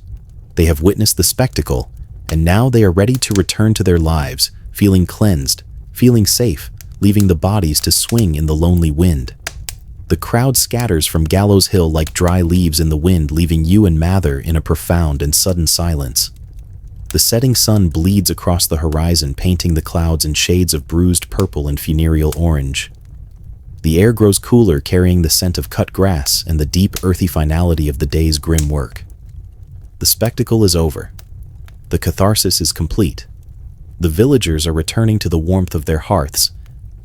They have witnessed the spectacle, and now they are ready to return to their lives, feeling cleansed, feeling safe, leaving the bodies to swing in the lonely wind. The crowd scatters from Gallows Hill like dry leaves in the wind, leaving you and Mather in a profound and sudden silence. The setting sun bleeds across the horizon, painting the clouds in shades of bruised purple and funereal orange. The air grows cooler, carrying the scent of cut grass and the deep, earthy finality of the day's grim work. The spectacle is over. The catharsis is complete. The villagers are returning to the warmth of their hearths,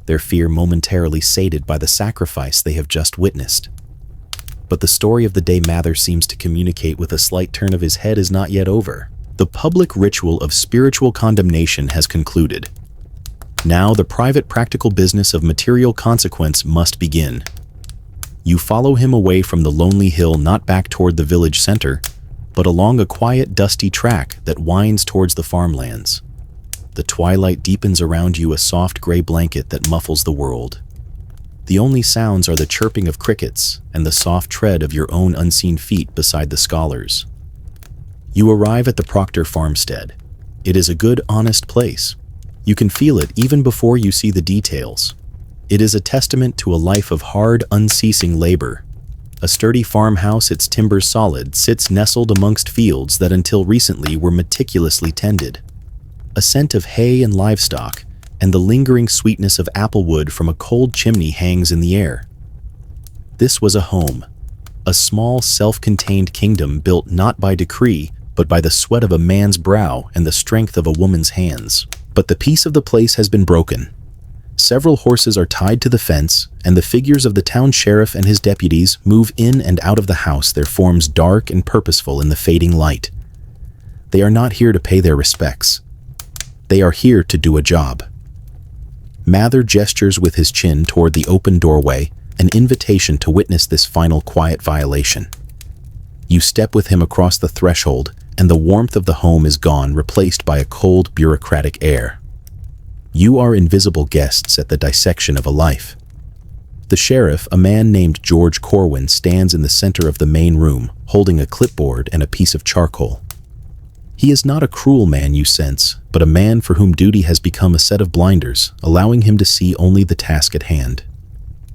their fear momentarily sated by the sacrifice they have just witnessed. But the story of the day, Mather seems to communicate with a slight turn of his head, is not yet over. The public ritual of spiritual condemnation has concluded. Now the private, practical business of material consequence must begin. You follow him away from the lonely hill, not back toward the village center, but along a quiet, dusty track that winds towards the farmlands. The twilight deepens around you, a soft gray blanket that muffles the world. The only sounds are the chirping of crickets and the soft tread of your own unseen feet beside the scholars. You arrive at the Proctor farmstead. It is a good, honest place. You can feel it even before you see the details. It is a testament to a life of hard, unceasing labor. A sturdy farmhouse, its timbers solid, sits nestled amongst fields that until recently were meticulously tended. A scent of hay and livestock, and the lingering sweetness of applewood from a cold chimney hangs in the air. This was a home, a small self-contained kingdom built not by decree, but by the sweat of a man's brow and the strength of a woman's hands. But the peace of the place has been broken. Several horses are tied to the fence, and the figures of the town sheriff and his deputies move in and out of the house, their forms dark and purposeful in the fading light. They are not here to pay their respects. They are here to do a job. Mather gestures with his chin toward the open doorway, an invitation to witness this final quiet violation. You step with him across the threshold, and the warmth of the home is gone, replaced by a cold, bureaucratic air. You are invisible guests at the dissection of a life. The sheriff, a man named George Corwin, stands in the center of the main room, holding a clipboard and a piece of charcoal. He is not a cruel man, you sense, but a man for whom duty has become a set of blinders, allowing him to see only the task at hand.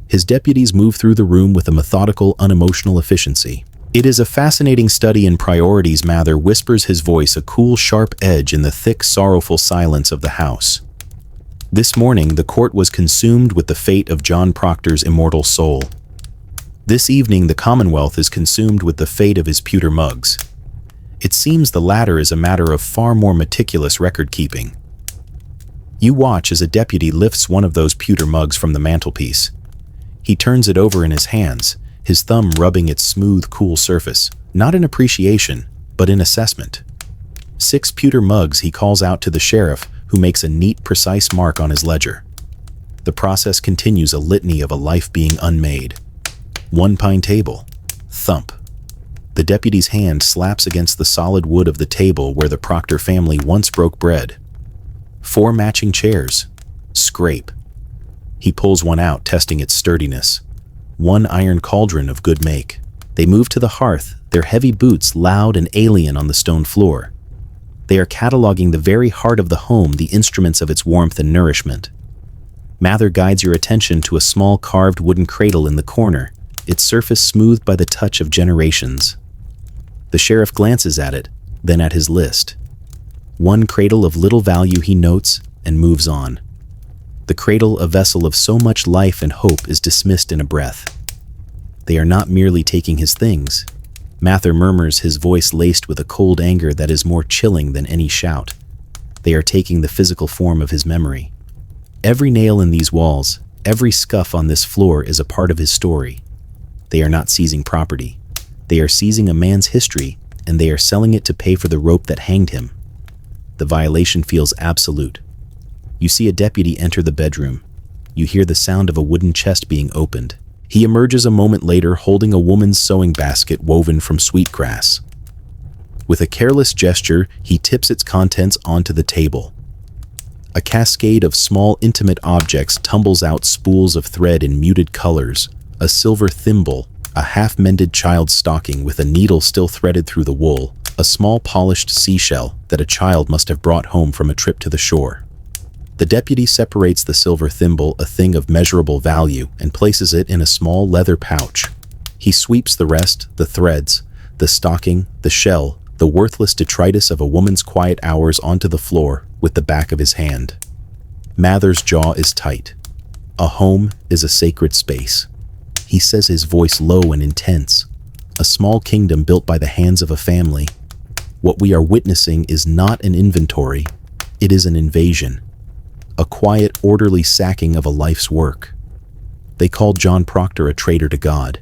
His deputies move through the room with a methodical, unemotional efficiency. It is a fascinating study in priorities. Mather whispers, his voice a cool, sharp edge in the thick, sorrowful silence of the house. This morning, the court was consumed with the fate of John Proctor's immortal soul. This evening, the Commonwealth is consumed with the fate of his pewter mugs. It seems the latter is a matter of far more meticulous record-keeping. You watch as a deputy lifts one of those pewter mugs from the mantelpiece. He turns it over in his hands, his thumb rubbing its smooth, cool surface, not in appreciation, but in assessment. 6 pewter mugs, he calls out to the sheriff, who makes a neat, precise mark on his ledger. The process continues, a litany of a life being unmade. 1 pine table. Thump. The deputy's hand slaps against the solid wood of the table where the Proctor family once broke bread. 4 matching chairs. Scrape. He pulls one out, testing its sturdiness. 1 iron cauldron of good make. They move to the hearth, their heavy boots loud and alien on the stone floor. They are cataloging the very heart of the home, the instruments of its warmth and nourishment. Mather guides your attention to a small carved wooden cradle in the corner, its surface smoothed by the touch of generations. The sheriff glances at it, then at his list. 1 cradle of little value, he notes, and moves on. The cradle, a vessel of so much life and hope, is dismissed in a breath. They are not merely taking his things. Mather murmurs, his voice laced with a cold anger that is more chilling than any shout. They are taking the physical form of his memory. Every nail in these walls, every scuff on this floor is a part of his story. They are not seizing property. They are seizing a man's history, and they are selling it to pay for the rope that hanged him. The violation feels absolute. You see a deputy enter the bedroom. You hear the sound of a wooden chest being opened. He emerges a moment later holding a woman's sewing basket woven from sweetgrass. With a careless gesture, he tips its contents onto the table. A cascade of small, intimate objects tumbles out, spools of thread in muted colors, a silver thimble, a half-mended child's stocking with a needle still threaded through the wool, a small polished seashell that a child must have brought home from a trip to the shore. The deputy separates the silver thimble, a thing of measurable value, and places it in a small leather pouch. He sweeps the rest, the threads, the stocking, the shell, the worthless detritus of a woman's quiet hours, onto the floor with the back of his hand. Mather's jaw is tight. A home is a sacred space. He says, his voice low and intense. A small kingdom built by the hands of a family. What we are witnessing is not an inventory. It is an invasion. A quiet, orderly sacking of a life's work. They called John Proctor a traitor to God.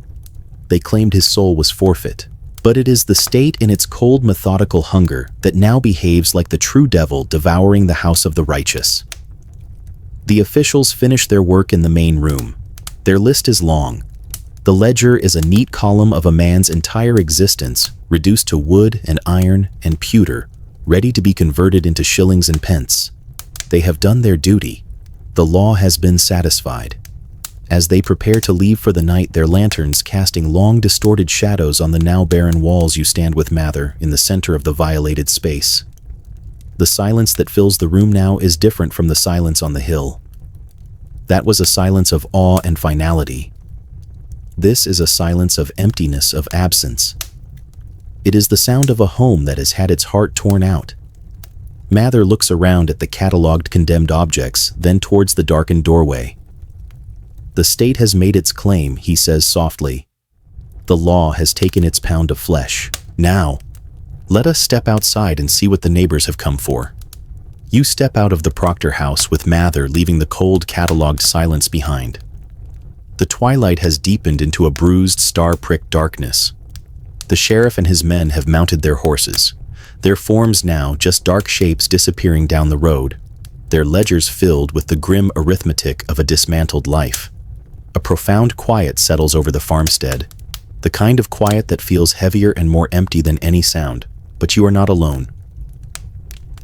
They claimed his soul was forfeit. But it is the state in its cold, methodical hunger that now behaves like the true devil devouring the house of the righteous. The officials finish their work in the main room. Their list is long. The ledger is a neat column of a man's entire existence, reduced to wood and iron and pewter, ready to be converted into shillings and pence. They have done their duty. The law has been satisfied. As they prepare to leave for the night, their lanterns casting long, distorted shadows on the now barren walls, you stand with Mather in the center of the violated space. The silence that fills the room now is different from the silence on the hill. That was a silence of awe and finality. This is a silence of emptiness, of absence. It is the sound of a home that has had its heart torn out. Mather looks around at the catalogued condemned objects, then towards the darkened doorway. The state has made its claim, he says softly. The law has taken its pound of flesh. Now, let us step outside and see what the neighbors have come for. You step out of the Proctor house with Mather leaving the cold catalogued silence behind. The twilight has deepened into a bruised, star-pricked darkness. The sheriff and his men have mounted their horses, their forms now just dark shapes disappearing down the road, their ledgers filled with the grim arithmetic of a dismantled life. A profound quiet settles over the farmstead, the kind of quiet that feels heavier and more empty than any sound, but you are not alone.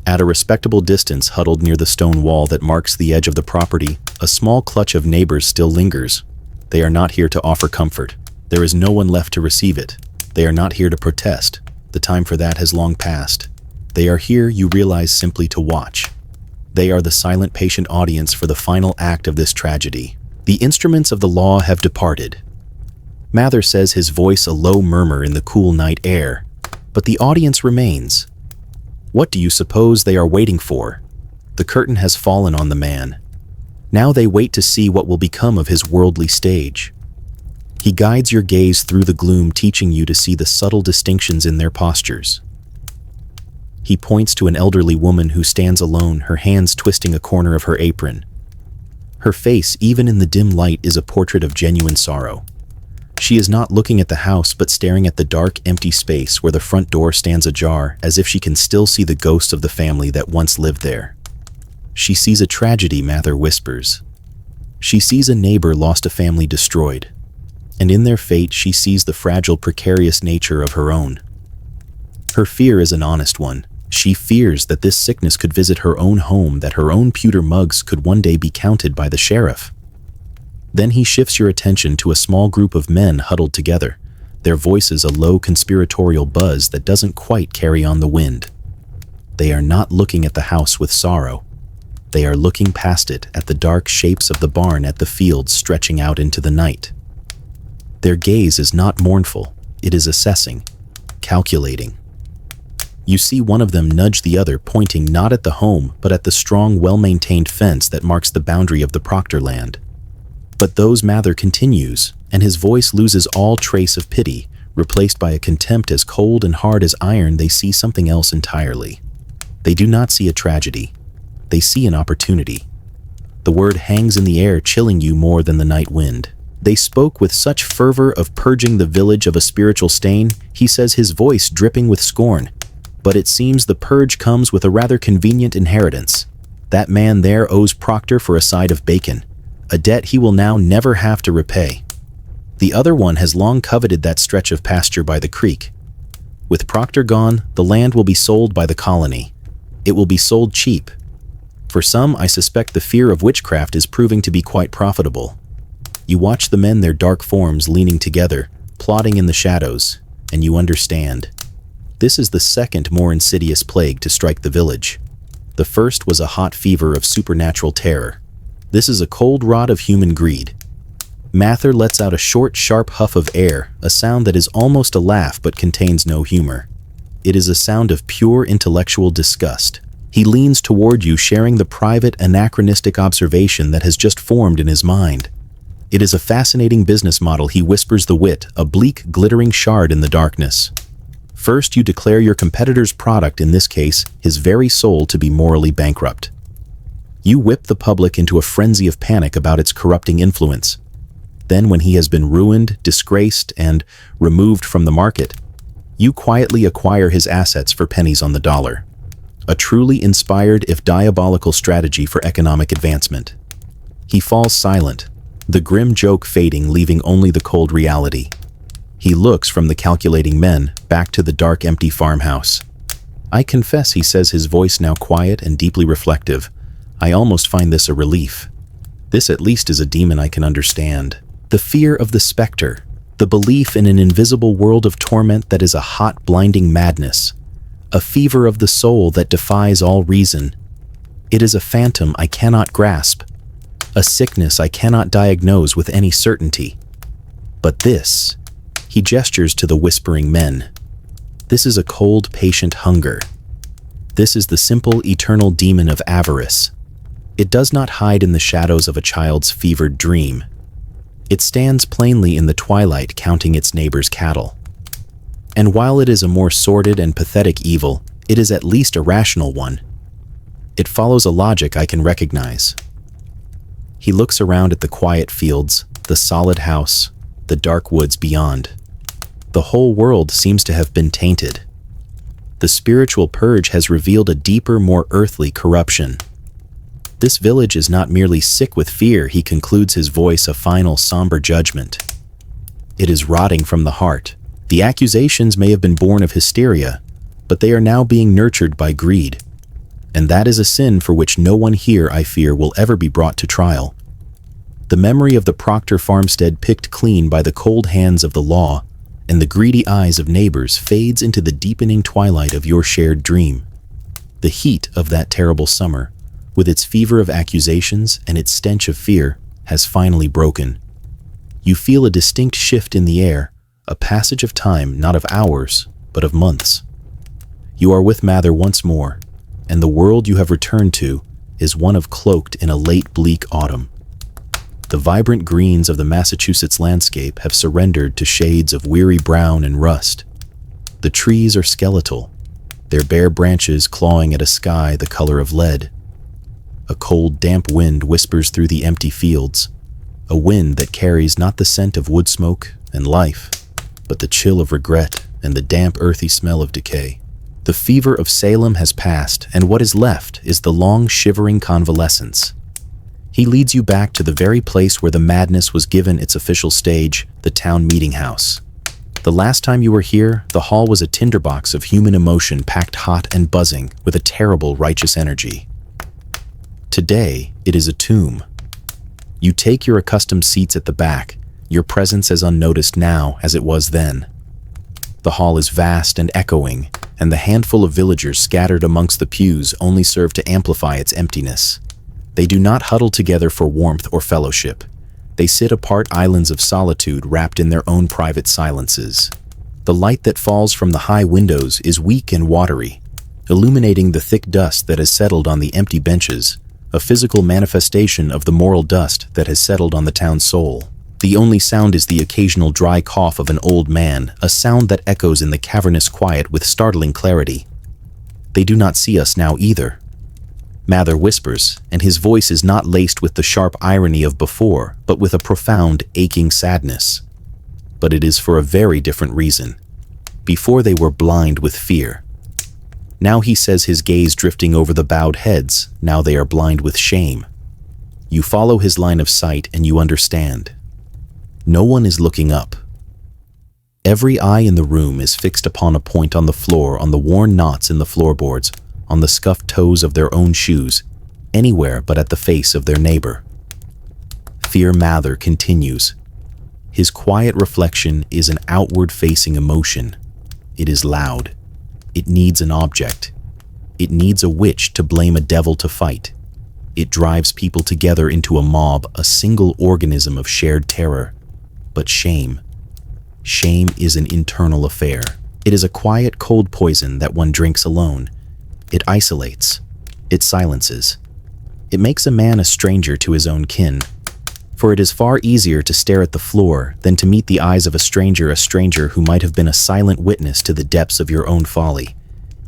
At a respectable distance, huddled near the stone wall that marks the edge of the property, a small clutch of neighbors still lingers. They are not here to offer comfort. There is no one left to receive it. They are not here to protest. The time for that has long passed. They are here, you realize, simply to watch. They are the silent, patient audience for the final act of this tragedy. The instruments of the law have departed. Mather says, his voice a low murmur in the cool night air. But the audience remains. What do you suppose they are waiting for? The curtain has fallen on the man. Now they wait to see what will become of his worldly stage. He guides your gaze through the gloom, teaching you to see the subtle distinctions in their postures. He points to an elderly woman who stands alone, her hands twisting a corner of her apron. Her face, even in the dim light, is a portrait of genuine sorrow. She is not looking at the house, but staring at the dark, empty space where the front door stands ajar, as if she can still see the ghosts of the family that once lived there. She sees a tragedy, Mather whispers. She sees a neighbor lost, a family destroyed. And in their fate she sees the fragile, precarious nature of her own. Her fear is an honest one. She fears that this sickness could visit her own home, that her own pewter mugs could one day be counted by the sheriff. Then he shifts your attention to a small group of men huddled together, their voices a low conspiratorial buzz that doesn't quite carry on the wind. They are not looking at the house with sorrow. They are looking past it at the dark shapes of the barn, at the fields stretching out into the night. Their gaze is not mournful, it is assessing, calculating. You see one of them nudge the other, pointing not at the home, but at the strong, well-maintained fence that marks the boundary of the Proctor land. But those Mather continues, and his voice loses all trace of pity, replaced by a contempt as cold and hard as iron. They see something else entirely. They do not see a tragedy. They see an opportunity. The word hangs in the air, chilling you more than the night wind. They spoke with such fervor of purging the village of a spiritual stain, he says, his voice dripping with scorn. But it seems the purge comes with a rather convenient inheritance. That man there owes Proctor for a side of bacon, a debt he will now never have to repay. The other one has long coveted that stretch of pasture by the creek. With Proctor gone, the land will be sold by the colony. It will be sold cheap. For some, I suspect the fear of witchcraft is proving to be quite profitable. You watch the men, their dark forms leaning together, plotting in the shadows, and you understand. This is the second, more insidious plague to strike the village. The first was a hot fever of supernatural terror. This is a cold rot of human greed. Mather lets out a short, sharp huff of air, a sound that is almost a laugh but contains no humor. It is a sound of pure intellectual disgust. He leans toward you, sharing the private, anachronistic observation that has just formed in his mind. It is a fascinating business model, he whispers, the wit, a bleak, glittering shard in the darkness. First, you declare your competitor's product, in this case, his very soul, to be morally bankrupt. You whip the public into a frenzy of panic about its corrupting influence. Then, when he has been ruined, disgraced, and removed from the market, you quietly acquire his assets for pennies on the dollar. A truly inspired, if diabolical, strategy for economic advancement. He falls silent, the grim joke fading, leaving only the cold reality. He looks from the calculating men back to the dark, empty farmhouse. I confess, he says, his voice now quiet and deeply reflective, I almost find this a relief. This at least is a demon I can understand. The fear of the specter, the belief in an invisible world of torment that is a hot, blinding madness, a fever of the soul that defies all reason. It is a phantom I cannot grasp, a sickness I cannot diagnose with any certainty. But this, he gestures to the whispering men. This is a cold, patient hunger. This is the simple, eternal demon of avarice. It does not hide in the shadows of a child's fevered dream. It stands plainly in the twilight, counting its neighbor's cattle. And while it is a more sordid and pathetic evil, it is at least a rational one. It follows a logic I can recognize. He looks around at the quiet fields, the solid house, the dark woods beyond. The whole world seems to have been tainted. The spiritual purge has revealed a deeper, more earthly corruption. This village is not merely sick with fear, he concludes, his voice a final somber judgment. It is rotting from the heart. The accusations may have been born of hysteria, but they are now being nurtured by greed. And that is a sin for which no one here, I fear, will ever be brought to trial. The memory of the Proctor farmstead picked clean by the cold hands of the law and the greedy eyes of neighbors fades into the deepening twilight of your shared dream. The heat of that terrible summer, with its fever of accusations and its stench of fear, has finally broken. You feel a distinct shift in the air, a passage of time, not of hours, but of months. You are with Mather once more, and the world you have returned to is one of cloaked in a late bleak autumn. The vibrant greens of the Massachusetts landscape have surrendered to shades of weary brown and rust. The trees are skeletal, their bare branches clawing at a sky the color of lead. A cold, damp wind whispers through the empty fields, a wind that carries not the scent of wood smoke and life, but the chill of regret and the damp, earthy smell of decay. The fever of Salem has passed, and what is left is the long, shivering convalescence. He leads you back to the very place where the madness was given its official stage, the town meeting house. The last time you were here, the hall was a tinderbox of human emotion packed hot and buzzing with a terrible righteous energy. Today, it is a tomb. You take your accustomed seats at the back, your presence as unnoticed now as it was then. The hall is vast and echoing, and the handful of villagers scattered amongst the pews only serve to amplify its emptiness. They do not huddle together for warmth or fellowship. They sit apart, islands of solitude wrapped in their own private silences. The light that falls from the high windows is weak and watery, illuminating the thick dust that has settled on the empty benches, a physical manifestation of the moral dust that has settled on the town's soul. The only sound is the occasional dry cough of an old man, a sound that echoes in the cavernous quiet with startling clarity. They do not see us now either. Mather whispers, and his voice is not laced with the sharp irony of before, but with a profound, aching sadness. But it is for a very different reason. Before they were blind with fear. Now he says, his gaze drifting over the bowed heads, now they are blind with shame. You follow his line of sight and you understand. No one is looking up. Every eye in the room is fixed upon a point on the floor, on the worn knots in the floorboards, on the scuffed toes of their own shoes, anywhere but at the face of their neighbor. Fear Mather continues. His quiet reflection is an outward-facing emotion. It is loud. It needs an object. It needs a witch to blame, a devil to fight. It drives people together into a mob, a single organism of shared terror. But shame. Shame is an internal affair. It is a quiet, cold poison that one drinks alone. It isolates. It silences. It makes a man a stranger to his own kin. For it is far easier to stare at the floor than to meet the eyes of a stranger who might have been a silent witness to the depths of your own folly.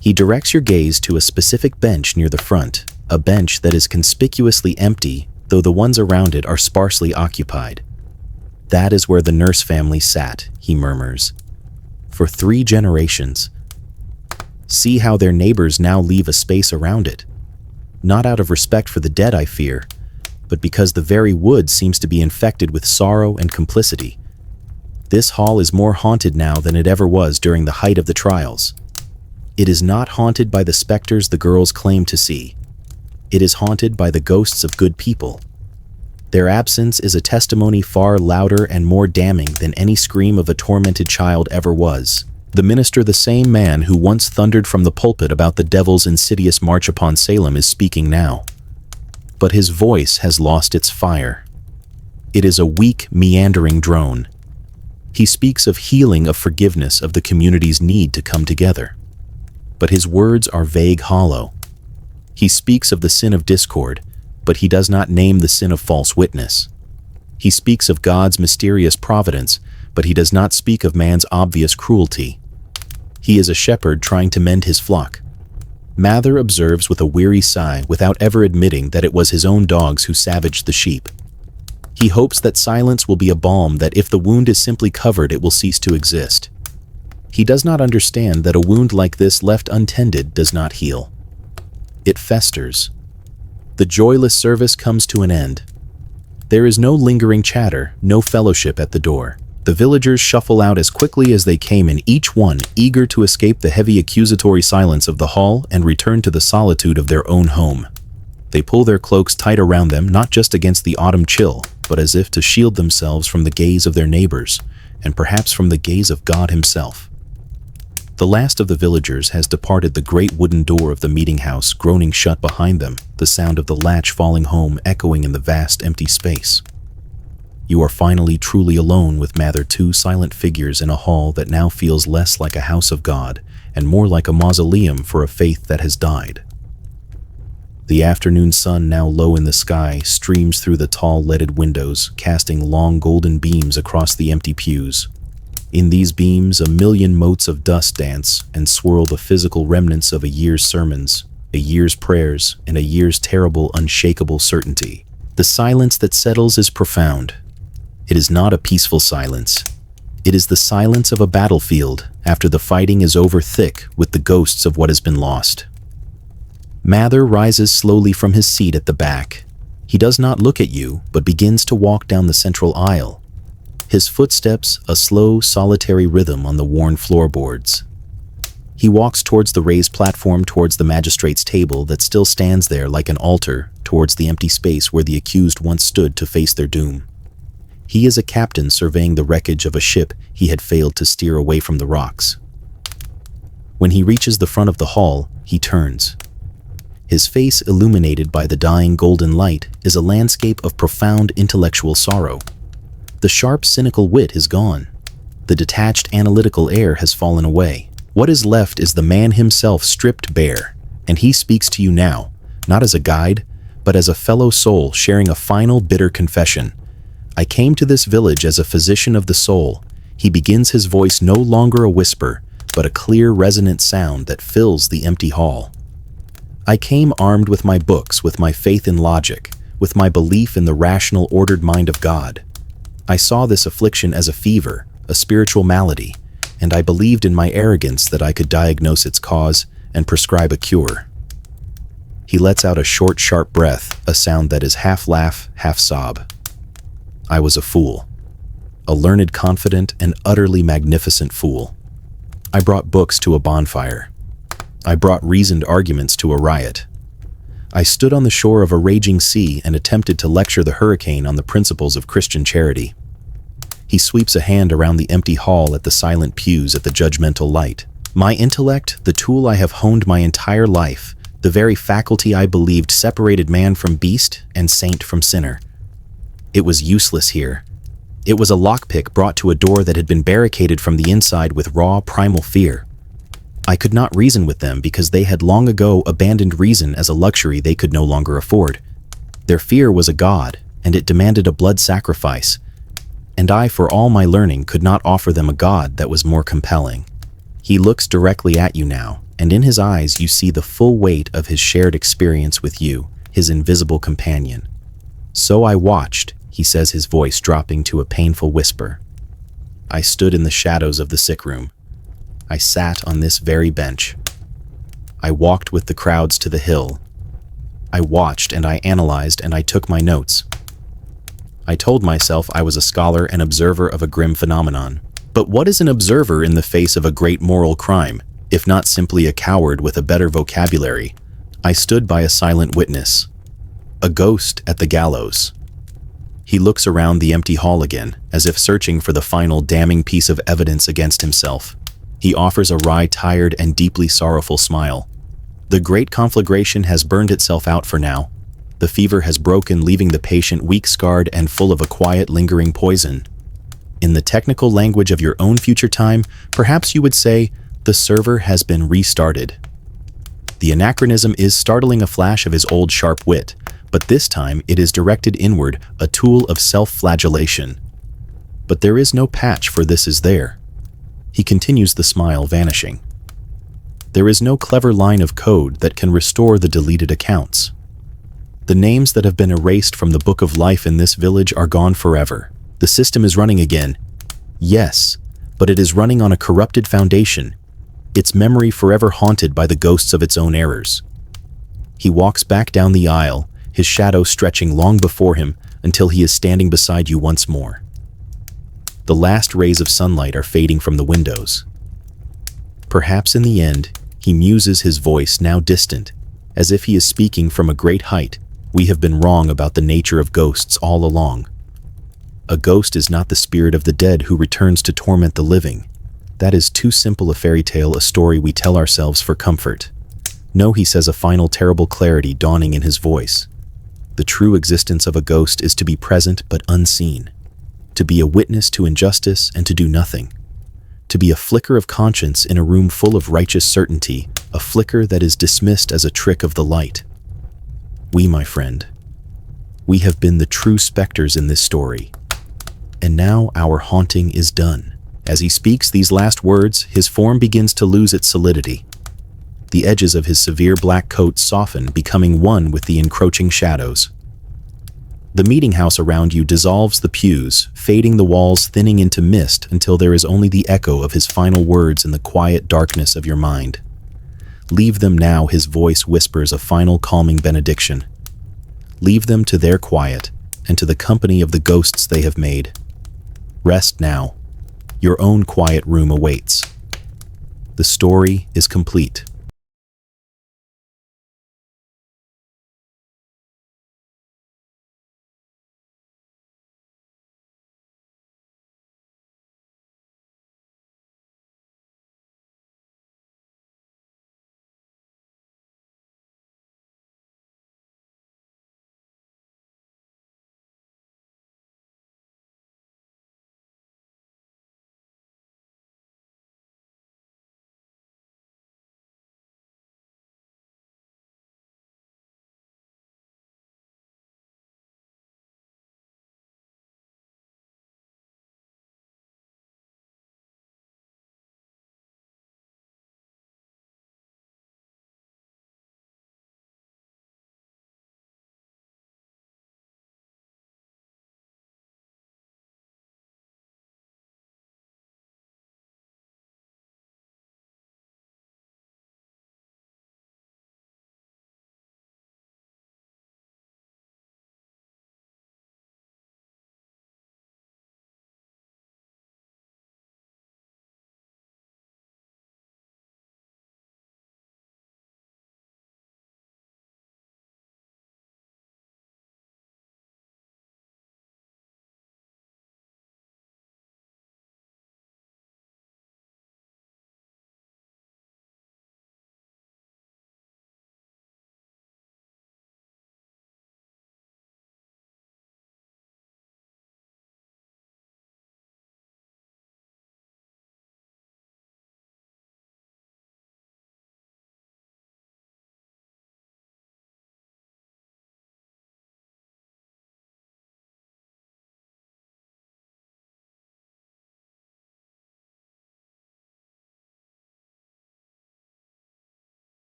He directs your gaze to a specific bench near the front, a bench that is conspicuously empty, though the ones around it are sparsely occupied. That is where the nurse family sat, he murmurs. For 3 generations. See how their neighbors now leave a space around it. Not out of respect for the dead, I fear, but because the very wood seems to be infected with sorrow and complicity. This hall is more haunted now than it ever was during the height of the trials. It is not haunted by the specters the girls claim to see. It is haunted by the ghosts of good people. Their absence is a testimony far louder and more damning than any scream of a tormented child ever was. The minister, the same man who once thundered from the pulpit about the devil's insidious march upon Salem, is speaking now. But his voice has lost its fire. It is a weak, meandering drone. He speaks of healing, of forgiveness, of the community's need to come together. But his words are vague, hollow. He speaks of the sin of discord, but he does not name the sin of false witness. He speaks of God's mysterious providence, but he does not speak of man's obvious cruelty. He is a shepherd trying to mend his flock. Mather observes with a weary sigh, without ever admitting that it was his own dogs who savaged the sheep. He hopes that silence will be a balm, that if the wound is simply covered, it will cease to exist. He does not understand that a wound like this left untended does not heal. It festers. The joyless service comes to an end. There is no lingering chatter, no fellowship at the door. The villagers shuffle out as quickly as they came in, each one eager to escape the heavy accusatory silence of the hall and return to the solitude of their own home. They pull their cloaks tight around them, not just against the autumn chill, but as if to shield themselves from the gaze of their neighbors, and perhaps from the gaze of God himself. The last of the villagers has departed, the great wooden door of the meeting house groaning shut behind them, the sound of the latch falling home echoing in the vast empty space. You are finally truly alone with Mather, two silent figures in a hall that now feels less like a house of God and more like a mausoleum for a faith that has died. The afternoon sun, now low in the sky, streams through the tall leaded windows, casting long golden beams across the empty pews. In these beams, a million motes of dust dance and swirl, the physical remnants of a year's sermons, a year's prayers, and a year's terrible, unshakable certainty. The silence that settles is profound. It is not a peaceful silence. It is the silence of a battlefield after the fighting is over, thick with the ghosts of what has been lost. Mather rises slowly from his seat at the back. He does not look at you, but begins to walk down the central aisle. His footsteps a slow, solitary rhythm on the worn floorboards. He walks towards the raised platform, towards the magistrate's table that still stands there like an altar, towards the empty space where the accused once stood to face their doom. He is a captain surveying the wreckage of a ship he had failed to steer away from the rocks. When he reaches the front of the hall, he turns. His face, illuminated by the dying golden light, is a landscape of profound intellectual sorrow. The sharp, cynical wit is gone. The detached, analytical air has fallen away. What is left is the man himself, stripped bare, and he speaks to you now, not as a guide, but as a fellow soul sharing a final, bitter confession. I came to this village as a physician of the soul. He begins, his voice no longer a whisper, but a clear, resonant sound that fills the empty hall. I came armed with my books, with my faith in logic, with my belief in the rational, ordered mind of God. I saw this affliction as a fever, a spiritual malady, and I believed in my arrogance that I could diagnose its cause and prescribe a cure. He lets out a short, sharp breath, a sound that is half laugh, half sob. I was a fool. A learned, confident, and utterly magnificent fool. I brought books to a bonfire. I brought reasoned arguments to a riot. I stood on the shore of a raging sea and attempted to lecture the hurricane on the principles of Christian charity. He sweeps a hand around the empty hall at the silent pews, at the judgmental light. My intellect, the tool I have honed my entire life, the very faculty I believed separated man from beast and saint from sinner. It was useless here. It was a lockpick brought to a door that had been barricaded from the inside with raw, primal fear. I could not reason with them because they had long ago abandoned reason as a luxury they could no longer afford. Their fear was a god, and it demanded a blood sacrifice. And I, for all my learning, could not offer them a god that was more compelling. He looks directly at you now, and in his eyes you see the full weight of his shared experience with you, his invisible companion. So I watched, he says, his voice dropping to a painful whisper. I stood in the shadows of the sick room. I sat on this very bench. I walked with the crowds to the hill. I watched and I analyzed and I took my notes. I told myself I was a scholar and observer of a grim phenomenon. But what is an observer in the face of a great moral crime, if not simply a coward with a better vocabulary? I stood by a silent witness, a ghost at the gallows. He looks around the empty hall again, as if searching for the final damning piece of evidence against himself. He offers a wry, tired, and deeply sorrowful smile. The great conflagration has burned itself out for now. The fever has broken, leaving the patient weak, scarred, and full of a quiet, lingering poison. In the technical language of your own future time, perhaps you would say, the server has been restarted. The anachronism is startling a flash of his old sharp wit, but this time it is directed inward, a tool of self-flagellation. But there is no patch for this is there. He continues, the smile vanishing. There is no clever line of code that can restore the deleted accounts. The names that have been erased from the book of life in this village are gone forever. The system is running again. Yes, but it is running on a corrupted foundation, its memory forever haunted by the ghosts of its own errors. He walks back down the aisle, his shadow stretching long before him until he is standing beside you once more. The last rays of sunlight are fading from the windows. Perhaps in the end, he muses, his voice now distant, as if he is speaking from a great height. We have been wrong about the nature of ghosts all along. A ghost is not the spirit of the dead who returns to torment the living. That is too simple a fairy tale, a story we tell ourselves for comfort. No, he says, a final terrible clarity dawning in his voice. The true existence of a ghost is to be present but unseen, to be a witness to injustice and to do nothing, to be a flicker of conscience in a room full of righteous certainty, a flicker that is dismissed as a trick of the light. We, my friend, we have been the true specters in this story, and now our haunting is done. As he speaks these last words, his form begins to lose its solidity. The edges of his severe black coat soften, becoming one with the encroaching shadows. The meeting house around you dissolves the pews, fading the walls, thinning into mist until there is only the echo of his final words in the quiet darkness of your mind. Leave them now, his voice whispers a final calming benediction. Leave them to their quiet and to the company of the ghosts they have made. Rest now. Your own quiet room awaits. The story is complete.